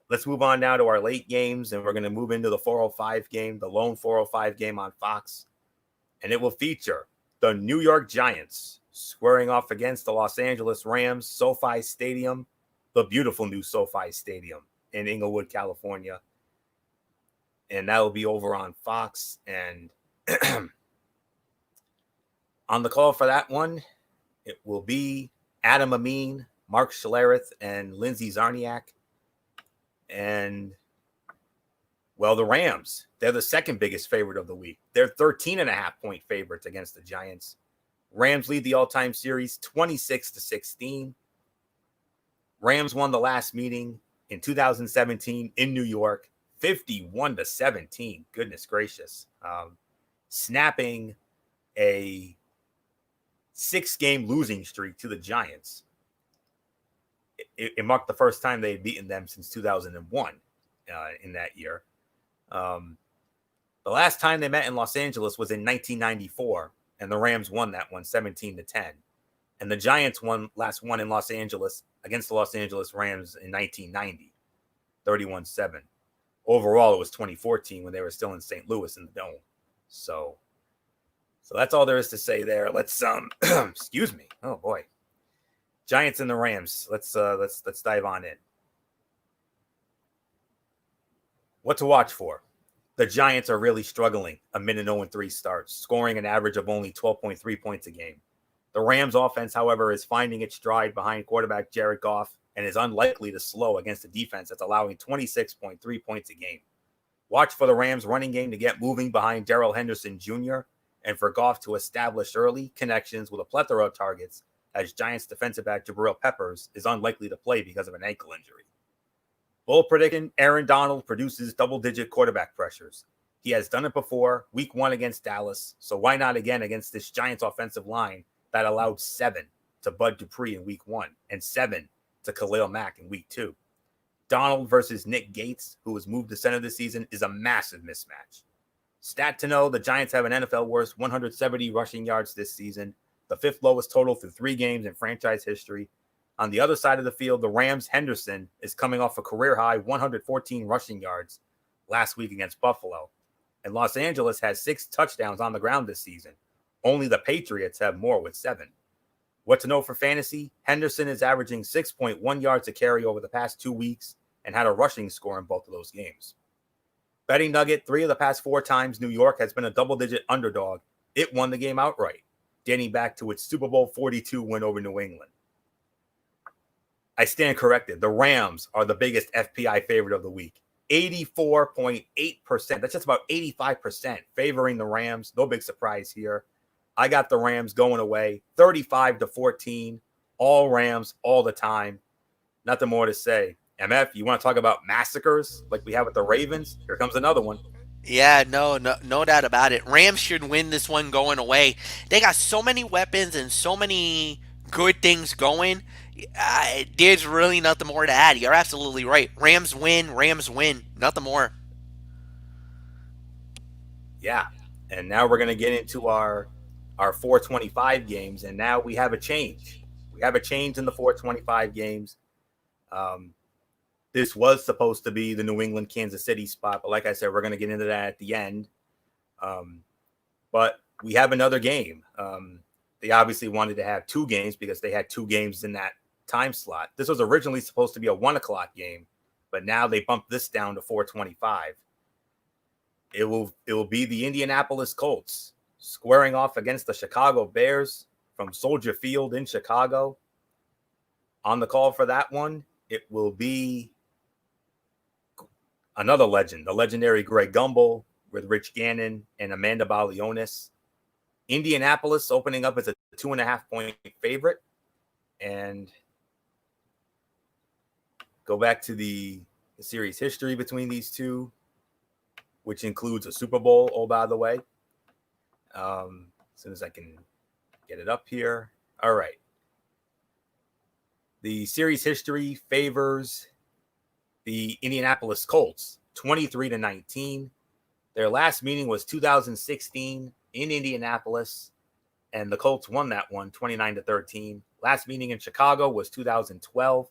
Let's move on now to our late games, and we're going to move into the 405 game, the lone 405 game on Fox. And it will feature the New York Giants squaring off against the Los Angeles Rams, SoFi Stadium, the beautiful new SoFi Stadium in Inglewood, California. And that will be over on Fox. And on the call for that one, it will be Adam Amin, Mark Schlereth, and Lindsey Czarniak. And, well, the Rams, they're the second biggest favorite of the week. They're 13.5-point favorites against the Giants. Rams lead the all-time series 26-16. Rams won the last meeting in 2017 in New York, 51-17. Goodness gracious. Snapping a 6-game losing streak to the Giants. It marked the first time they had beaten them since 2001 in that year. The last time they met in Los Angeles was in 1994, and the Rams won that one 17-10. And the Giants last won in Los Angeles against the Los Angeles Rams in 1990, 31-7. Overall, it was 2014 when they were still in St. Louis in the Dome. So that's all there is to say there. Let's excuse me. Oh boy. Giants and the Rams. Let's dive on in. What to watch for? The Giants are really struggling amid an 0-3 start, scoring an average of only 12.3 points a game. The Rams offense, however, is finding its stride behind quarterback Jared Goff and is unlikely to slow against a defense that's allowing 26.3 points a game. Watch for the Rams running game to get moving behind Darrell Henderson Jr. and for Goff to establish early connections with a plethora of targets, as Giants defensive back Jabril Peppers is unlikely to play because of an ankle injury. Bold prediction, Aaron Donald produces double-digit quarterback pressures. He has done it before, week 1 against Dallas, so why not again against this Giants offensive line that allowed 7 to Bud Dupree in week 1 and 7 to Khalil Mack in week 2. Donald versus Nick Gates, who was moved to center this season, is a massive mismatch. Stat to know, the Giants have an NFL worst 170 rushing yards this season, the 5th lowest total through 3 games in franchise history. On the other side of the field, the Rams' Henderson is coming off a career-high 114 rushing yards last week against Buffalo. And Los Angeles has 6 touchdowns on the ground this season. Only the Patriots have more with 7. What to know for fantasy? Henderson is averaging 6.1 yards a carry over the past 2 weeks and had a rushing score in both of those games. Betting nugget, 3 of the past 4 times New York has been a double-digit underdog. It won the game outright, dating back to its Super Bowl 42 win over New England. I stand corrected. The Rams are the biggest FPI favorite of the week. 84.8%. That's just about 85% favoring the Rams. No big surprise here. I got the Rams going away 35-14. All Rams all the time. Nothing more to say. MF, you want to talk about massacres like we have with the Ravens? Here comes another one. Yeah, no doubt about it. Rams should win this one going away. They got so many weapons and so many good things going. There's really nothing more to add. You're absolutely right. Rams win. Nothing more. Yeah. And now we're going to get into our 425 games. And now we have a change. We have a change in the 425 games. This was supposed to be the New England, Kansas City spot. But like I said, we're going to get into that at the end. But we have another game. They obviously wanted to have 2 games because they had 2 games in that time slot. This was originally supposed to be a 1 o'clock game, but now they bumped this down to 425. It will be the Indianapolis Colts squaring off against the Chicago Bears from Soldier Field in Chicago. On the call for that one, it will be another legend, the legendary Greg Gumbel with Rich Gannon and Amanda Balionis. Indianapolis opening up as a 2.5-point favorite. And go back to the series history between these two, which includes a Super Bowl, oh, by the way. As soon as I can get it up here. All right. The series history favors the Indianapolis Colts, 23-19. Their last meeting was 2016 in Indianapolis, and the Colts won that one, 29-13. Last meeting in Chicago was 2012.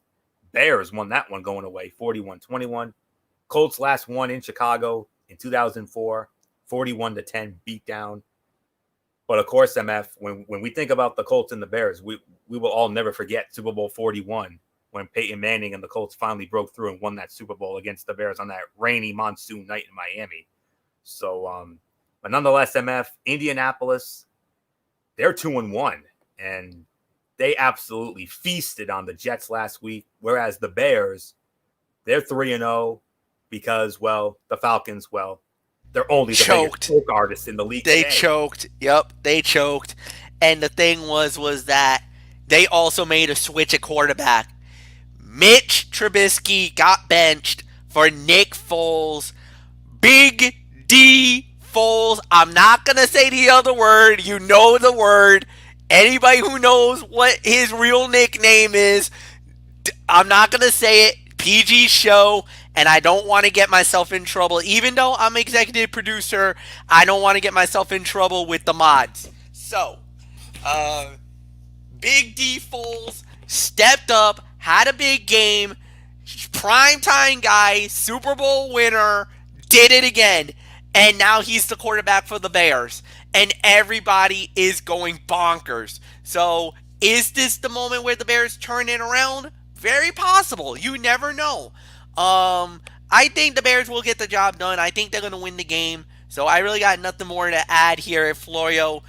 Bears won that one going away, 41-21. Colts last won in Chicago in 2004, 41-10 beatdown. But of course, MF, when we think about the Colts and the Bears, we will all never forget Super Bowl 41 when Peyton Manning and the Colts finally broke through and won that Super Bowl against the Bears on that rainy monsoon night in Miami. So, but nonetheless, MF, Indianapolis, they're 2-1, and they absolutely feasted on the Jets last week, whereas the Bears, they're 3-0 because, well, the Falcons, well, they're only the biggest choke artists in the league. They today. choked. Yep, they choked. And the thing was that they also made a switch at quarterback. Mitch Trubisky got benched for Nick Foles. Big D Foles. I'm not going to say the other word. You know the word. Anybody who knows what his real nickname is, I'm not going to say it. PG show. and I don't want to get myself in trouble. Even though I'm executive producer, I don't want to get myself in trouble with the mods. So, uh, Big D Foles stepped up, had a big game, primetime guy, Super Bowl winner, did it again. And now he's the quarterback for the Bears. And everybody is going bonkers. So, is this the moment where the Bears turn it around? Very possible. You never know. I think the Bears will get the job done. I think they're going to win the game. So I really got nothing more to add here at Florio.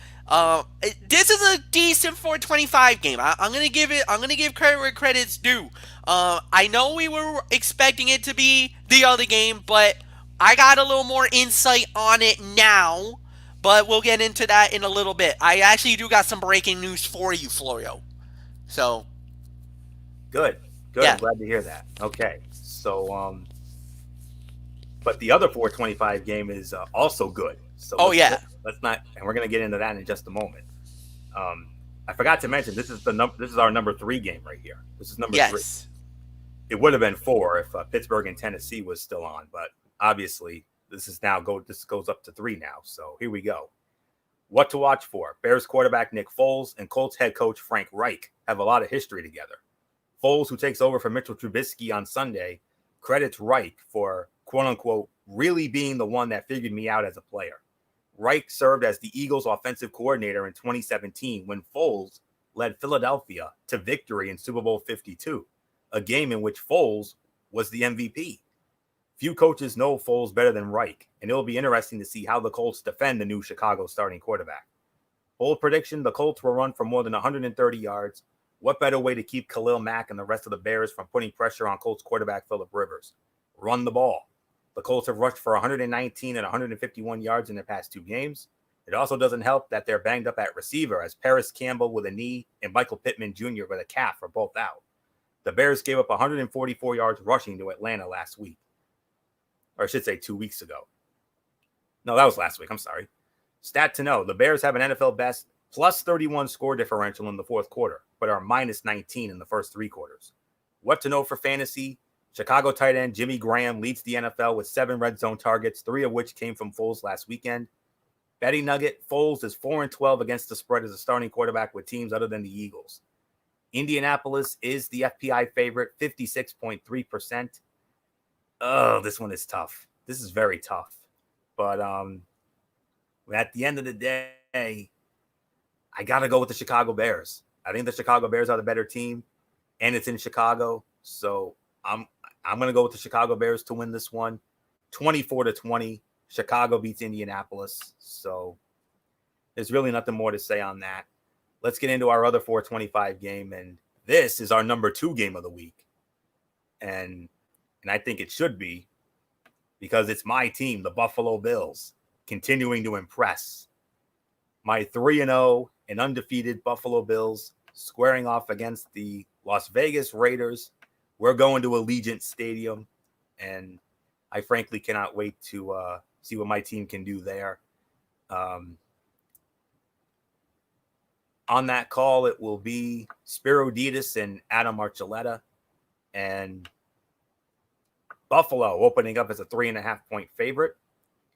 This is a decent 425 game. I'm gonna give it. I'm gonna give credit where credit's due. I know we were expecting it to be the other game, but I got a little more insight on it now. But we'll get into that in a little bit. I actually do got some breaking news for you, Florio. So Good. yeah, I'm glad to hear that. Okay. So, but the other 425 game is also good. So oh yeah, let's not, and we're gonna get into that in just a moment. I forgot to mention this is this is our number 3 game right here. This is number 3. yes, It would have been 4 if Pittsburgh and Tennessee was still on, but obviously this goes up to 3 now. So here we go. What to watch for? Bears quarterback Nick Foles and Colts head coach Frank Reich have a lot of history together. Foles, who takes over from Mitchell Trubisky on Sunday, credits Reich for quote unquote really being the one that figured me out as a player. Reich served as the Eagles offensive coordinator in 2017 when Foles led Philadelphia to victory in Super Bowl 52, a game in which Foles was the MVP. Few coaches know Foles better than Reich, and it'll be interesting to see how the Colts defend the new Chicago starting quarterback. Bold prediction, the Colts will run for more than 130 yards. What better way to keep Khalil Mack and the rest of the Bears from putting pressure on Colts quarterback Phillip Rivers? Run the ball. The Colts have rushed for 119 and 151 yards in their past 2 games. It also doesn't help that they're banged up at receiver, as Paris Campbell with a knee and Michael Pittman Jr. with a calf are both out. The Bears gave up 144 yards rushing to Atlanta last week. Or I should say 2 weeks ago. No, that was last week. I'm sorry. Stat to know, the Bears have an NFL best plus 31 score differential in the fourth quarter, but are minus 19 in the first 3 quarters. What to know for fantasy? Chicago tight end Jimmy Graham leads the NFL with 7 red zone targets, 3 of which came from Foles last weekend. Betting nugget, Foles is 4-12 against the spread as a starting quarterback with teams other than the Eagles. Indianapolis is the FPI favorite, 56.3%. Oh, this one is tough. This is very tough. But at the end of the day, I got to go with the Chicago Bears. I think the Chicago Bears are the better team, and it's in Chicago. So I'm going to go with the Chicago Bears to win this one. 24-20. Chicago beats Indianapolis. So there's really nothing more to say on that. Let's get into our other 425 game. And this is our number 2 game of the week. And I think it should be because it's my team, the Buffalo Bills, continuing to impress. My 3-0 and undefeated Buffalo Bills squaring off against the Las Vegas Raiders. We're going to Allegiant Stadium, and I frankly cannot wait to see what my team can do there. On that call, it will be Spiro Ditas and Adam Archuleta, and Buffalo opening up as a 3.5-point favorite.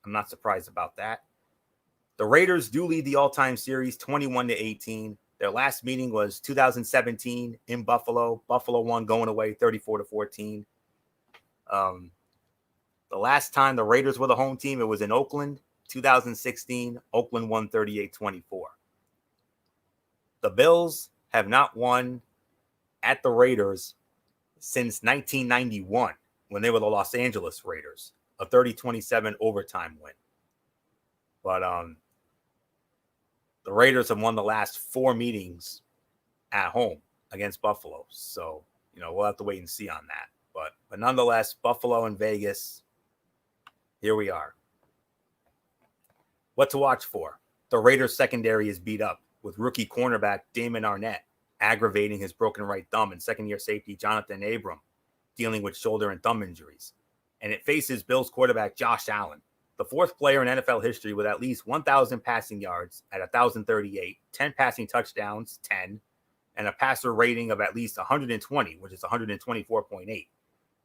I'm not surprised about that. The Raiders do lead the all-time series 21-18. Their last meeting was 2017 in Buffalo. Buffalo won going away 34-14. The last time the Raiders were the home team, it was in Oakland, 2016. Oakland won 38-24. The Bills have not won at the Raiders since 1991 when they were the Los Angeles Raiders, a 30-27 overtime win. But the Raiders have won the last 4 meetings at home against Buffalo. So, we'll have to wait and see on that. But nonetheless, Buffalo and Vegas, here we are. What to watch for? The Raiders secondary is beat up with rookie cornerback Damon Arnett aggravating his broken right thumb and second-year safety Jonathan Abram dealing with shoulder and thumb injuries. And it faces Bills quarterback Josh Allen, the 4th player in NFL history with at least 1,000 passing yards at 1,038, 10 passing touchdowns, 10, and a passer rating of at least 120, which is 124.8.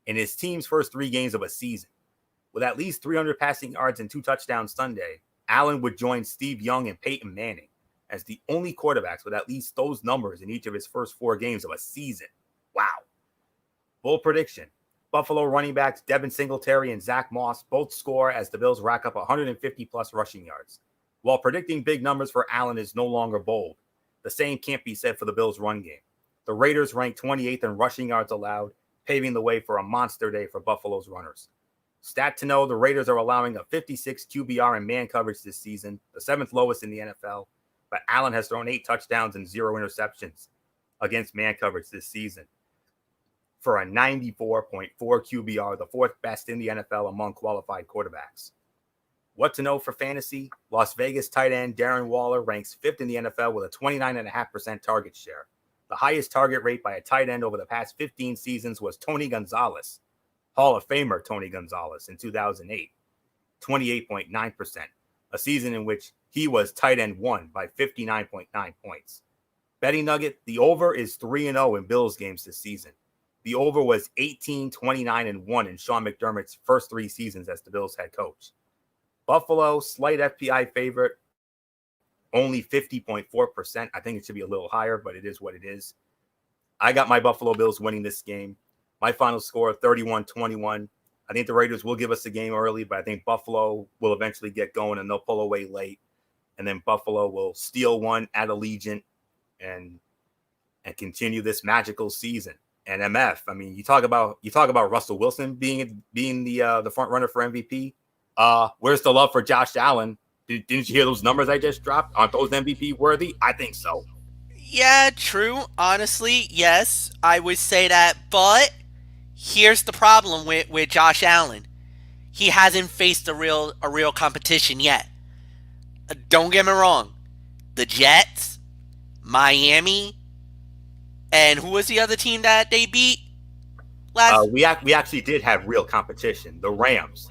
in his team's first 3 games of a season. With at least 300 passing yards and 2 touchdowns Sunday, Allen would join Steve Young and Peyton Manning as the only quarterbacks with at least those numbers in each of his first 4 games of a season. Wow. Bold prediction. Buffalo running backs Devin Singletary and Zach Moss both score as the Bills rack up 150-plus rushing yards. While predicting big numbers for Allen is no longer bold, the same can't be said for the Bills' run game. The Raiders rank 28th in rushing yards allowed, paving the way for a monster day for Buffalo's runners. Stat to know, the Raiders are allowing a 56 QBR in man coverage this season, the 7th lowest in the NFL, but Allen has thrown 8 touchdowns and 0 interceptions against man coverage this season for a 94.4 QBR, the 4th best in the NFL among qualified quarterbacks. What to know for fantasy? Las Vegas tight end Darren Waller ranks 5th in the NFL with a 29.5% target share. The highest target rate by a tight end over the past 15 seasons was Tony Gonzalez, Hall of Famer Tony Gonzalez, in 2008, 28.9%, a season in which he was tight end 1 by 59.9 points. Betting nugget, the over is 3-0 in Bills games this season. The over was 18, 29, and 1 in Sean McDermott's first 3 seasons as the Bills head coach. Buffalo, slight FPI favorite, only 50.4%. I think it should be a little higher, but it is what it is. I got my Buffalo Bills winning this game. My final score, 31-21. I think the Raiders will give us a game early, but I think Buffalo will eventually get going and they'll pull away late. And then Buffalo will steal one at Allegiant and continue this magical season. And MF, I mean, you talk about Russell Wilson being the front runner for MVP. Where's the love for Josh Allen? Didn't you hear those numbers I just dropped? Aren't those MVP worthy? I think so. Yeah, true. Honestly, yes, I would say that. But here's the problem with Josh Allen. He hasn't faced a real competition yet. Don't get me wrong. The Jets, Miami, and who was the other team that they beat last? We actually did have real competition. The Rams.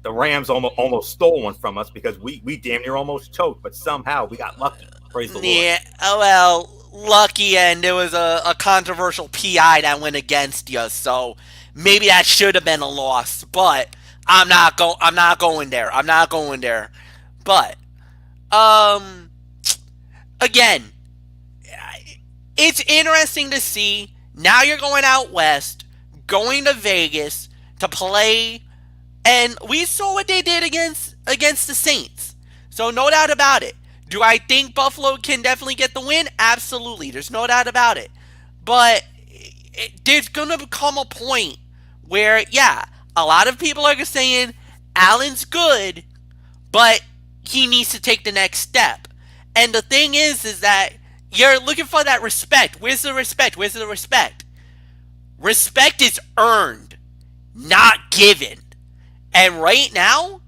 The Rams almost stole one from us because we damn near almost choked, but somehow we got lucky. Praise the Lord. Yeah, well, lucky, and there was a controversial PI that went against you, so maybe that should have been a loss. But I'm not going there. I'm not going there. But again, it's interesting to see. Now you're going out west, going to Vegas to play, and we saw what they did against the Saints. So no doubt about it. Do I think Buffalo can definitely get the win? Absolutely. There's no doubt about it. But there's going to become a point where, yeah, a lot of people are saying Allen's good, but he needs to take the next step. And the thing is that you're looking for that respect. Where's the respect? Where's the respect? Respect is earned, not given. And right now,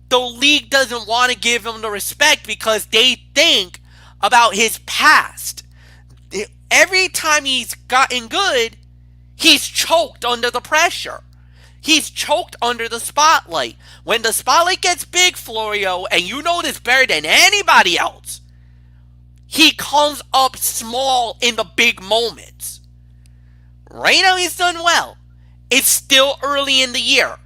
the league doesn't want to give him the respect because they think about his past. Every time he's gotten good, he's choked under the pressure. He's choked under the spotlight. When the spotlight gets big, Florio, and you know this better than anybody else, he comes up small in the big moments. Right now he's done well. It's still early in the year.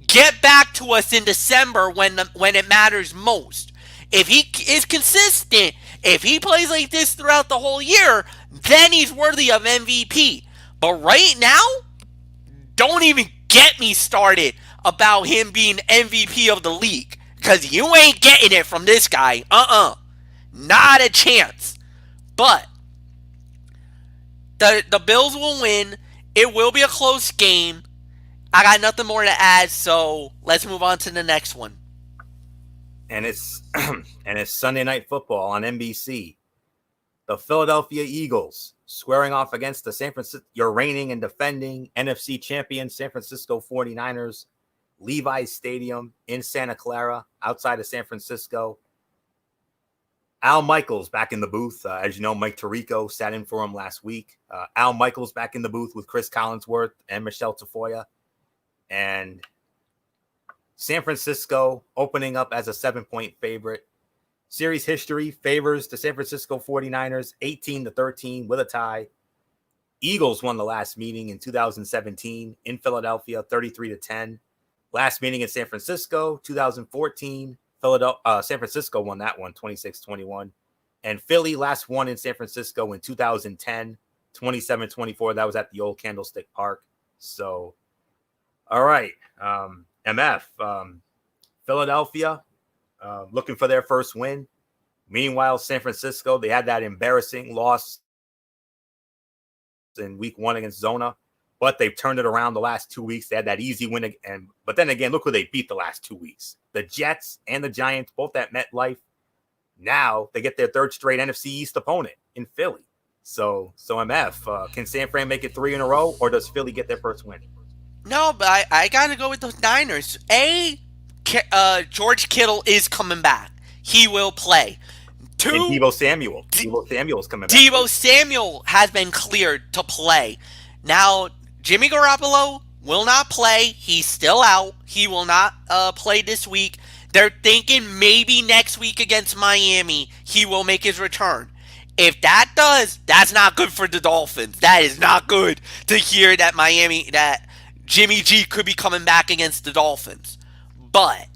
Get back to us in December when it matters most. If he is consistent, if he plays like this throughout the whole year, then he's worthy of MVP. But right now, don't even get me started about him being MVP of the league. Because you ain't getting it from this guy. Not a chance. But the Bills will win. It will be a close game. I got nothing more to add, so let's move on to the next one. And it's Sunday Night Football on NBC. The Philadelphia Eagles squaring off against the your reigning and defending NFC champion San Francisco 49ers, Levi's Stadium in Santa Clara, outside of San Francisco. Al Michaels back in the booth. As you know, Mike Tirico sat in for him last week. Al Michaels back in the booth with Chris Collinsworth and Michelle Tafoya. And San Francisco opening up as a 7-point favorite. Series history favors the San Francisco 49ers 18-13 with a tie. Eagles won the last meeting in 2017 in Philadelphia, 33-10. Last meeting in San Francisco, 2014. San Francisco won that one, 26-21. And Philly last won in San Francisco in 2010, 27-24. That was at the old Candlestick Park. So, all right. Philadelphia looking for their first win. Meanwhile, San Francisco, they had that embarrassing loss in week 1 against Zona, but they've turned it around the last 2 weeks. They had that easy win. But then again, look who they beat the last 2 weeks. The Jets and the Giants, both at MetLife. Now they get their third straight NFC East opponent in Philly. So MF, can San Fran make it 3 in a row, or does Philly get their first win? No, but I got to go with the Niners. George Kittle is coming back. He will play. 2, and Deebo Samuel is coming back. Deebo Samuel has been cleared to play. Now, Jimmy Garoppolo will not play. He's still out. He will not play this week. They're thinking maybe next week against Miami he will make his return. If that does, that's not good for the Dolphins. That is not good to hear that Jimmy G could be coming back against the Dolphins. But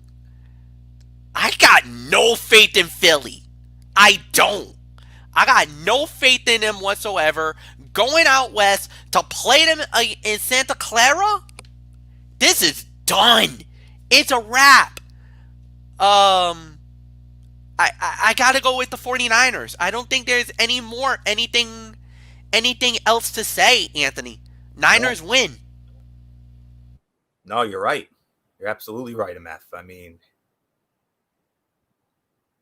I got no faith in Philly. I don't. I got no faith in them whatsoever. Going out west to play them in Santa Clara? This is done. It's a wrap. I got to go with the 49ers. I don't think there's anything else to say, Anthony. Niners win. No, you're right. You're absolutely right, MF. I mean,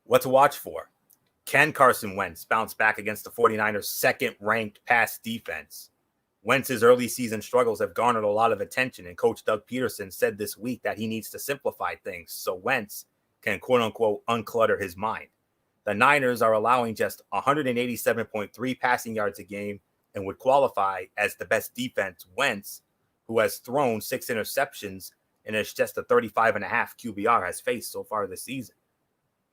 what to watch for? Can Carson Wentz bounce back against the 49ers' second-ranked pass defense? Wentz's early season struggles have garnered a lot of attention, and Coach Doug Peterson said this week that he needs to simplify things so Wentz can, quote-unquote, unclutter his mind. The Niners are allowing just 187.3 passing yards a game and would qualify as the best defense. Wentz, who has thrown 6 interceptions and is just a 35.5 QBR, has faced so far this season.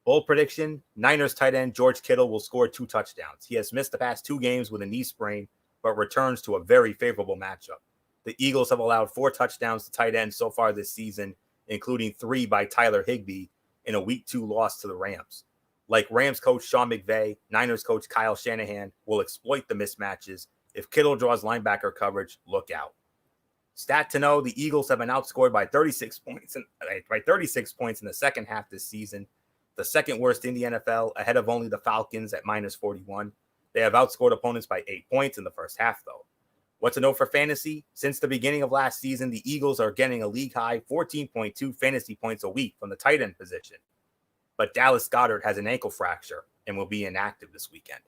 Bold prediction, Niners tight end George Kittle will score 2 touchdowns. He has missed the past 2 games with a knee sprain, but returns to a very favorable matchup. The Eagles have allowed 4 touchdowns to tight ends so far this season, including 3 by Tyler Higbee in a Week 2 loss to the Rams. Like Rams coach Sean McVay, Niners coach Kyle Shanahan will exploit the mismatches. If Kittle draws linebacker coverage, look out. Stat to know, the Eagles have been outscored by 36 points in the second half this season, the second worst in the NFL, ahead of only the Falcons at -41. They have outscored opponents by 8 points in the first half, though. What to know for fantasy? Since the beginning of last season, the Eagles are getting a league-high 14.2 fantasy points a week from the tight end position. But Dallas Goedert has an ankle fracture and will be inactive this weekend.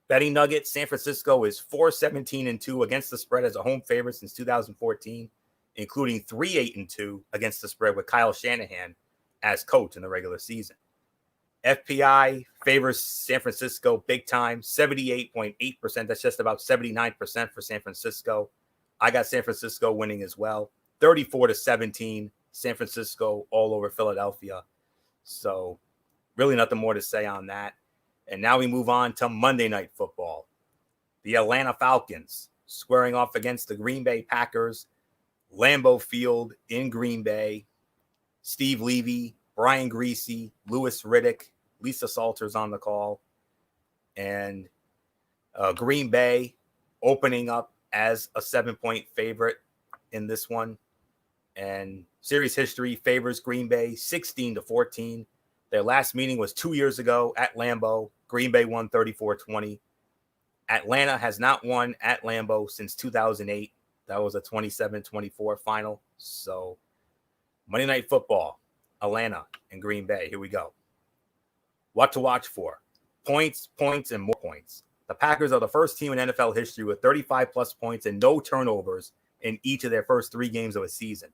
Betting nugget, San Francisco is 4-17-2 against the spread as a home favorite since 2014, including 3-8-2 against the spread with Kyle Shanahan as coach in the regular season. FPI favors San Francisco big time, 78.8%. That's just about 79% for San Francisco. I got San Francisco winning as well. 34-17, San Francisco all over Philadelphia. So really nothing more to say on that. And now we move on to Monday Night Football. The Atlanta Falcons squaring off against the Green Bay Packers. Lambeau Field in Green Bay. Steve Levy, Brian Griese, Louis Riddick, Lisa Salters on the call. And Green Bay opening up as a 7-point favorite in this one. And series history favors Green Bay 16-14. Their last meeting was 2 years ago at Lambeau. Green Bay won 34-20. Atlanta has not won at Lambeau since 2008. That was a 27-24 final. So Monday Night Football, Atlanta and Green Bay. Here we go. What to watch for? Points, and more points. The Packers are the first team in NFL history with 35-plus points and no turnovers in each of their first 3 games of a season.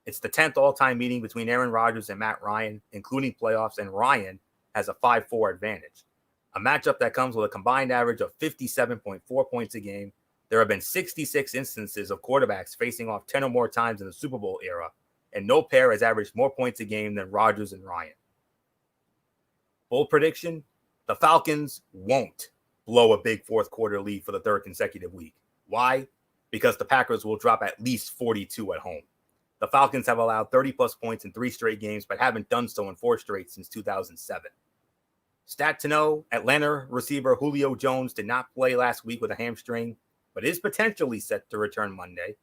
It's the 10th all-time meeting between Aaron Rodgers and Matt Ryan, including playoffs, and Ryan has a 5-4 advantage. A matchup that comes with a combined average of 57.4 points a game. There have been 66 instances of quarterbacks facing off 10 or more times in the Super Bowl era, and no pair has averaged more points a game than Rodgers and Ryan. Bold prediction, the Falcons won't blow a big fourth quarter lead for the third consecutive week. Why? Because the Packers will drop at least 42 at home. The Falcons have allowed 30-plus points in 3 straight games, but haven't done so in 4 straight since 2007. Stat to know, Atlanta receiver Julio Jones did not play last week with a hamstring, but is potentially set to return Monday.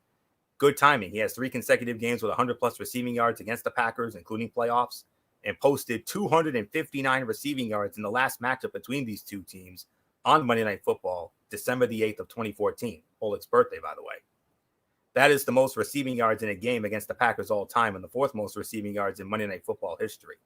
Good timing. He has 3 consecutive games with 100-plus receiving yards against the Packers, including playoffs, and posted 259 receiving yards in the last matchup between these two teams on Monday Night Football, December the 8th of 2014, Oleg's birthday, by the way. That is the most receiving yards in a game against the Packers all time and the 4th most receiving yards in Monday Night Football history.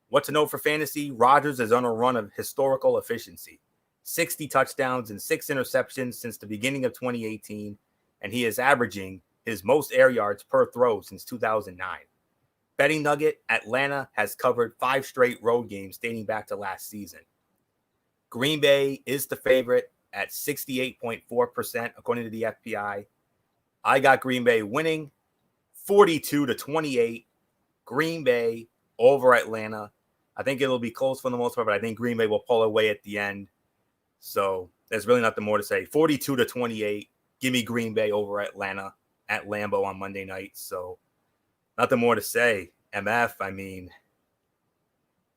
What to know for fantasy? Rodgers is on a run of historical efficiency. 60 touchdowns and 6 interceptions since the beginning of 2018, and he is averaging his most air yards per throw since 2009. Betting nugget, Atlanta has covered 5 straight road games dating back to last season. Green Bay is the favorite at 68.4%, according to the FPI. I got Green Bay winning 42-28. Green Bay over Atlanta. I think it'll be close for the most part, but I think Green Bay will pull away at the end. So there's really nothing more to say. 42-28. Give me Green Bay over Atlanta at Lambeau on Monday night. So nothing more to say. MF, I mean,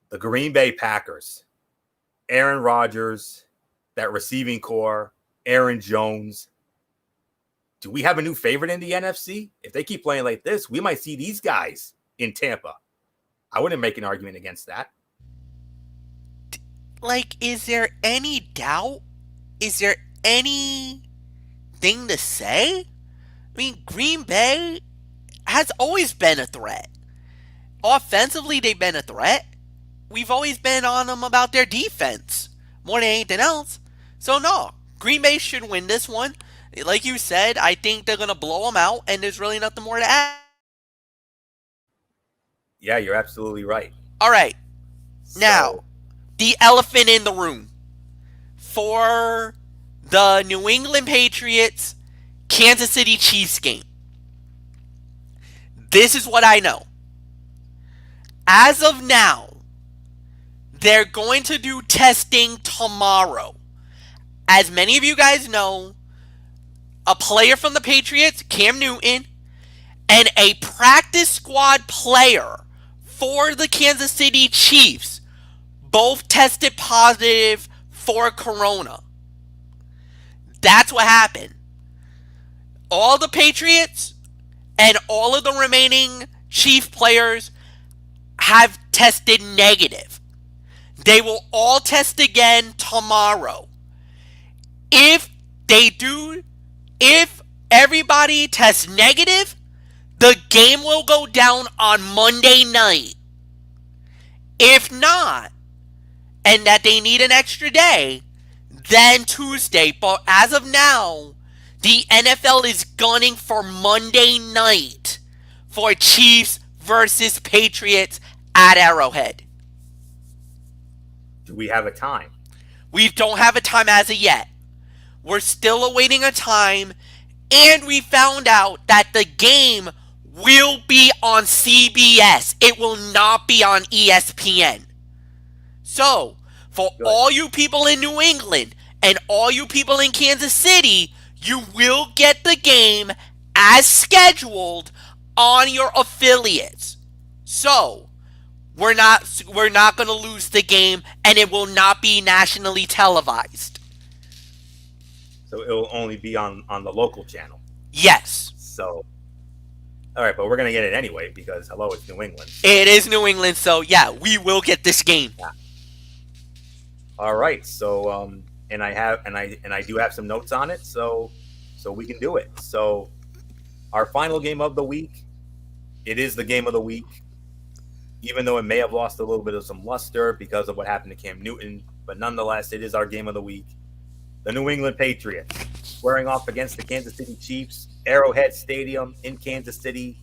the Green Bay Packers, Aaron Rodgers, that receiving core, Aaron Jones. Do we have a new favorite in the NFC? If they keep playing like this, we might see these guys in Tampa. I wouldn't make an argument against that. Like, is there any doubt? Is there anything to say? I mean, Green Bay has always been a threat. Offensively, they've been a threat. We've always been on them about their defense more than anything else. So, no, Green Bay should win this one. Like you said, I think they're going to blow them out, and there's really nothing more to add. Yeah, you're absolutely right. All right. Now, the elephant in the room. For the New England Patriots, Kansas City Chiefs game. This is what I know. As of now, they're going to do testing tomorrow. As many of you guys know, a player from the Patriots, Cam Newton, and a practice squad player for the Kansas City Chiefs both tested positive for corona. That's what happened. All the Patriots and all of the remaining Chief players have tested negative. They will all test again tomorrow. If everybody tests negative, the game will go down on Monday night. If not, and that they need an extra day, then Tuesday. But as of now, the NFL is gunning for Monday night for Chiefs versus Patriots at Arrowhead. Do we have a time? We don't have a time as of yet. We're still awaiting a time, and we found out that the game will be on CBS. It will not be on ESPN. So, for all you people in New England and all you people in Kansas City, you will get the game as scheduled on your affiliates. So, we're not going to lose the game, and it will not be nationally televised. So it will only be on the local channel. Yes. So, all right, but we're gonna get it anyway because hello, it's New England. It is New England, so yeah, we will get this game. Yeah. All right, so and I do have some notes on it, so we can do it. So, our final game of the week, it is the game of the week, even though it may have lost a little bit of some luster because of what happened to Cam Newton, but nonetheless, it is our game of the week. The New England Patriots squaring off against the Kansas City Chiefs, Arrowhead Stadium in Kansas City.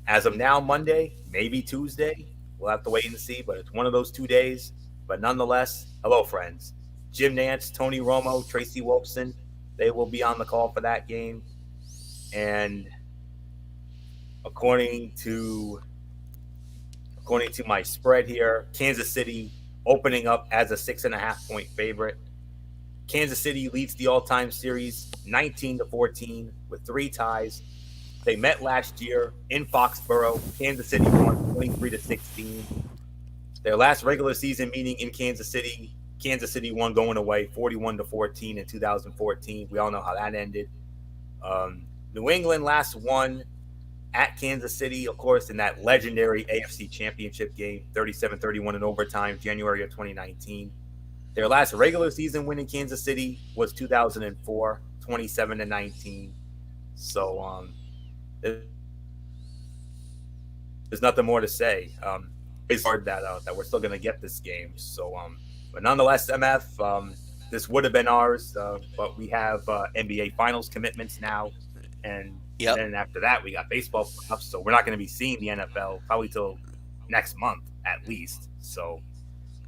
As of now, Monday, maybe Tuesday. We'll have to wait and see, but it's one of those 2 days. But nonetheless, hello, friends. Jim Nantz, Tony Romo, Tracy Wolfson, they will be on the call for that game. And according to my spread here, Kansas City opening up as a 6.5-point favorite. Kansas City leads the all-time series 19-14 with 3 ties. They met last year in Foxborough. Kansas City won 23-16. Their last regular season meeting in Kansas City won going away 41-14 in 2014. We all know how that ended. New England last won at Kansas City, of course, in that legendary AFC Championship game, 37-31 in overtime, January of 2019. Their last regular season win in Kansas City was 2004, 27-19. So there's nothing more to say. It's hard that we're still going to get this game. So, but nonetheless, MF, this would have been ours, but we have NBA Finals commitments now, and then after that, we got baseball playoffs. So we're not going to be seeing the NFL probably till next month at least. So,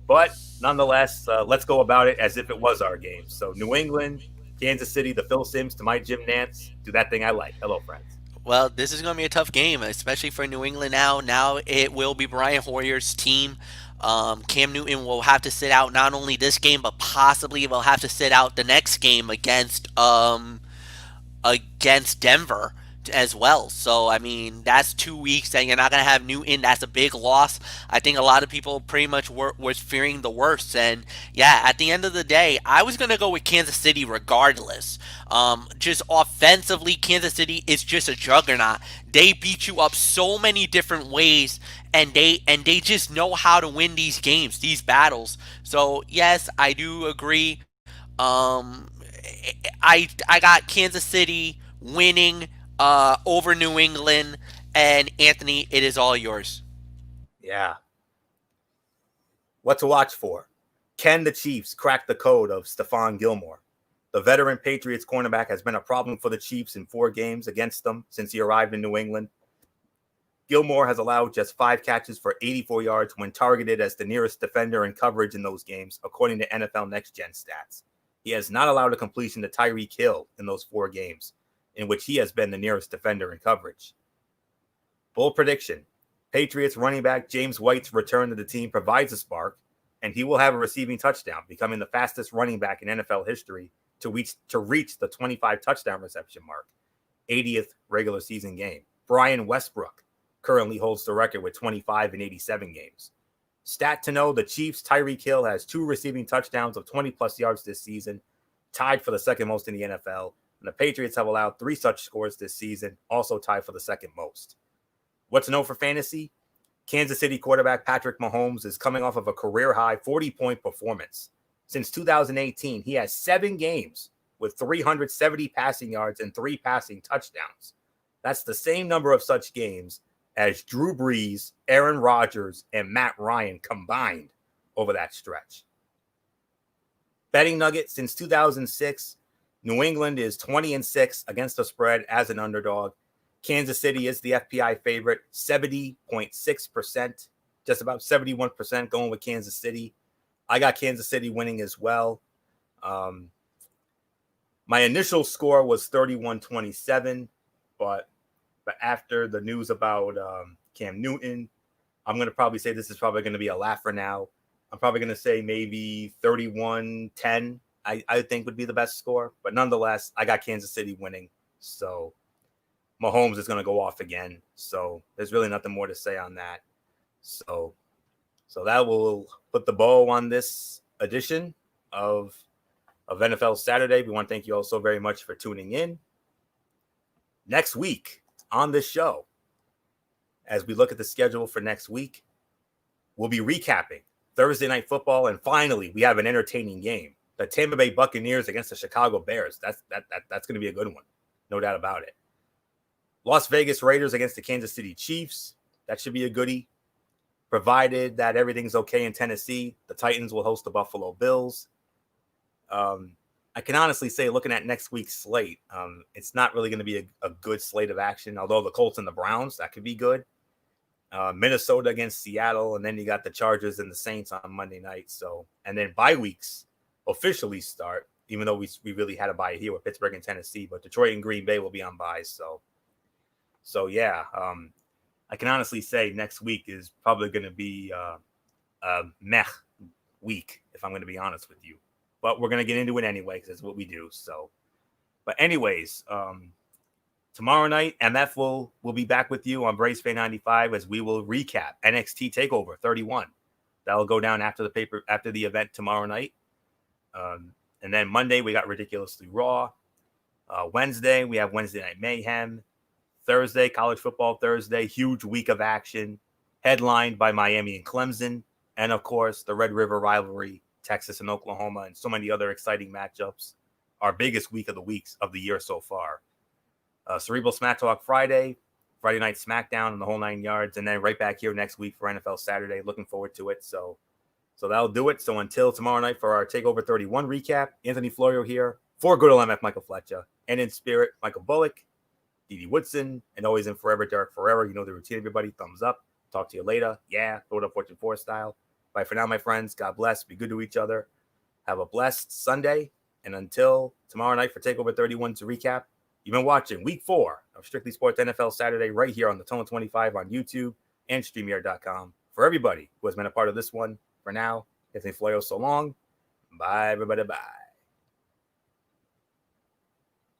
but nonetheless, let's go about it as if it was our game. So New England, Kansas City, the Phil Simms to my Jim Nantz. Do that thing I like. Hello, friends. Well, this is going to be a tough game, especially for New England now. Now it will be Brian Hoyer's team. Cam Newton will have to sit out not only this game, but possibly will have to sit out the next game against Denver as well. So, I mean, that's 2 weeks and you're not going to have Newton. That's a big loss. I think a lot of people pretty much was fearing the worst. And, yeah, at the end of the day, I was going to go with Kansas City regardless. Just offensively, Kansas City is just a juggernaut. They beat you up so many different ways, and they just know how to win these games, these battles. So, yes, I do agree. I got Kansas City winning over New England, and Anthony, it is all yours. Yeah. What to watch for? Can the Chiefs crack the code of Stephon Gilmore? The veteran Patriots cornerback has been a problem for the Chiefs in 4 games against them since he arrived in New England. Gilmore has allowed just 5 catches for 84 yards when targeted as the nearest defender in coverage in those games, according to NFL Next Gen stats. He has not allowed a completion to Tyreek Hill in those 4 games, in which he has been the nearest defender in coverage. Bold prediction. Patriots running back James White's return to the team provides a spark, and he will have a receiving touchdown, becoming the fastest running back in NFL history to reach the 25 touchdown reception mark, 80th regular season game. Brian Westbrook currently holds the record with 25 in 87 games. Stat to know, the Chiefs' Tyreek Hill has 2 receiving touchdowns of 20-plus yards this season, tied for the second most in the NFL, and the Patriots have allowed 3 such scores this season, also tied for the second most. What to know for fantasy? Kansas City quarterback Patrick Mahomes is coming off of a career-high 40-point performance. Since 2018, he has 7 games with 370 passing yards and 3 passing touchdowns. That's the same number of such games as Drew Brees, Aaron Rodgers, and Matt Ryan combined over that stretch. Betting nugget: since 2006, New England is 20-6 against the spread as an underdog. Kansas City is the FPI favorite, 70.6%, just about 71% going with Kansas City. I got Kansas City winning as well. My initial score was 31-27, but after the news about Cam Newton, I'm going to probably say this is probably going to be a laugher now. I'm probably going to say maybe 31-10, I think would be the best score. But nonetheless, I got Kansas City winning. So Mahomes is going to go off again. So there's really nothing more to say on that. So that will put the bow on this edition of NFL Saturday. We want to thank you all so very much for tuning in. Next week on this show, as we look at the schedule for next week, we'll be recapping Thursday Night Football, and finally, we have an entertaining game: the Tampa Bay Buccaneers against the Chicago Bears. That's going to be a good one, no doubt about it. Las Vegas Raiders against the Kansas City Chiefs. That should be a goodie. Provided that everything's okay in Tennessee, the Titans will host the Buffalo Bills. I can honestly say, looking at next week's slate, it's not really going to be a good slate of action, although the Colts and the Browns, that could be good. Minnesota against Seattle, and then you got the Chargers and the Saints on Monday night. So, and then bye weeks officially start, even though we really had a bye here with Pittsburgh and Tennessee, but Detroit and Green Bay will be on byes. So yeah, I can honestly say next week is probably going to be meh week, if I'm going to be honest with you. But we're going to get into it anyway because that's what we do. So, but anyways, tomorrow night, MF will be back with you on Braves Fan 95 as we will recap NXT TakeOver 31. That'll go down after the event tomorrow night. And then Monday we got Ridiculously Raw. Wednesday we have Wednesday Night Mayhem. Thursday, College Football Thursday, huge week of action, headlined by Miami and Clemson, and of course the Red River rivalry, Texas and Oklahoma, and so many other exciting matchups. Our biggest week of the year so far. Cerebral Smack Talk Friday Night SmackDown, and the whole 9 yards, and then right back here next week for NFL Saturday. Looking forward to it. So that'll do it. So until tomorrow night for our TakeOver 31 recap, Anthony Florio here for good old MF Michael Fletcher, and in spirit, Michael Bullock, Dede Woodson, and always in forever, Derek Ferrera. You know the routine, everybody. Thumbs up. Talk to you later. Yeah, throw it up Fortune 4 style. Bye for now, my friends. God bless. Be good to each other. Have a blessed Sunday. And until tomorrow night for TakeOver 31 to recap, you've been watching Week 4 of Strictly Sports NFL Saturday right here on the Tunnel 25 on YouTube and StreamYard.com. For everybody who has been a part of this one, for now, Anthony Florio, so long. Bye, everybody. Bye.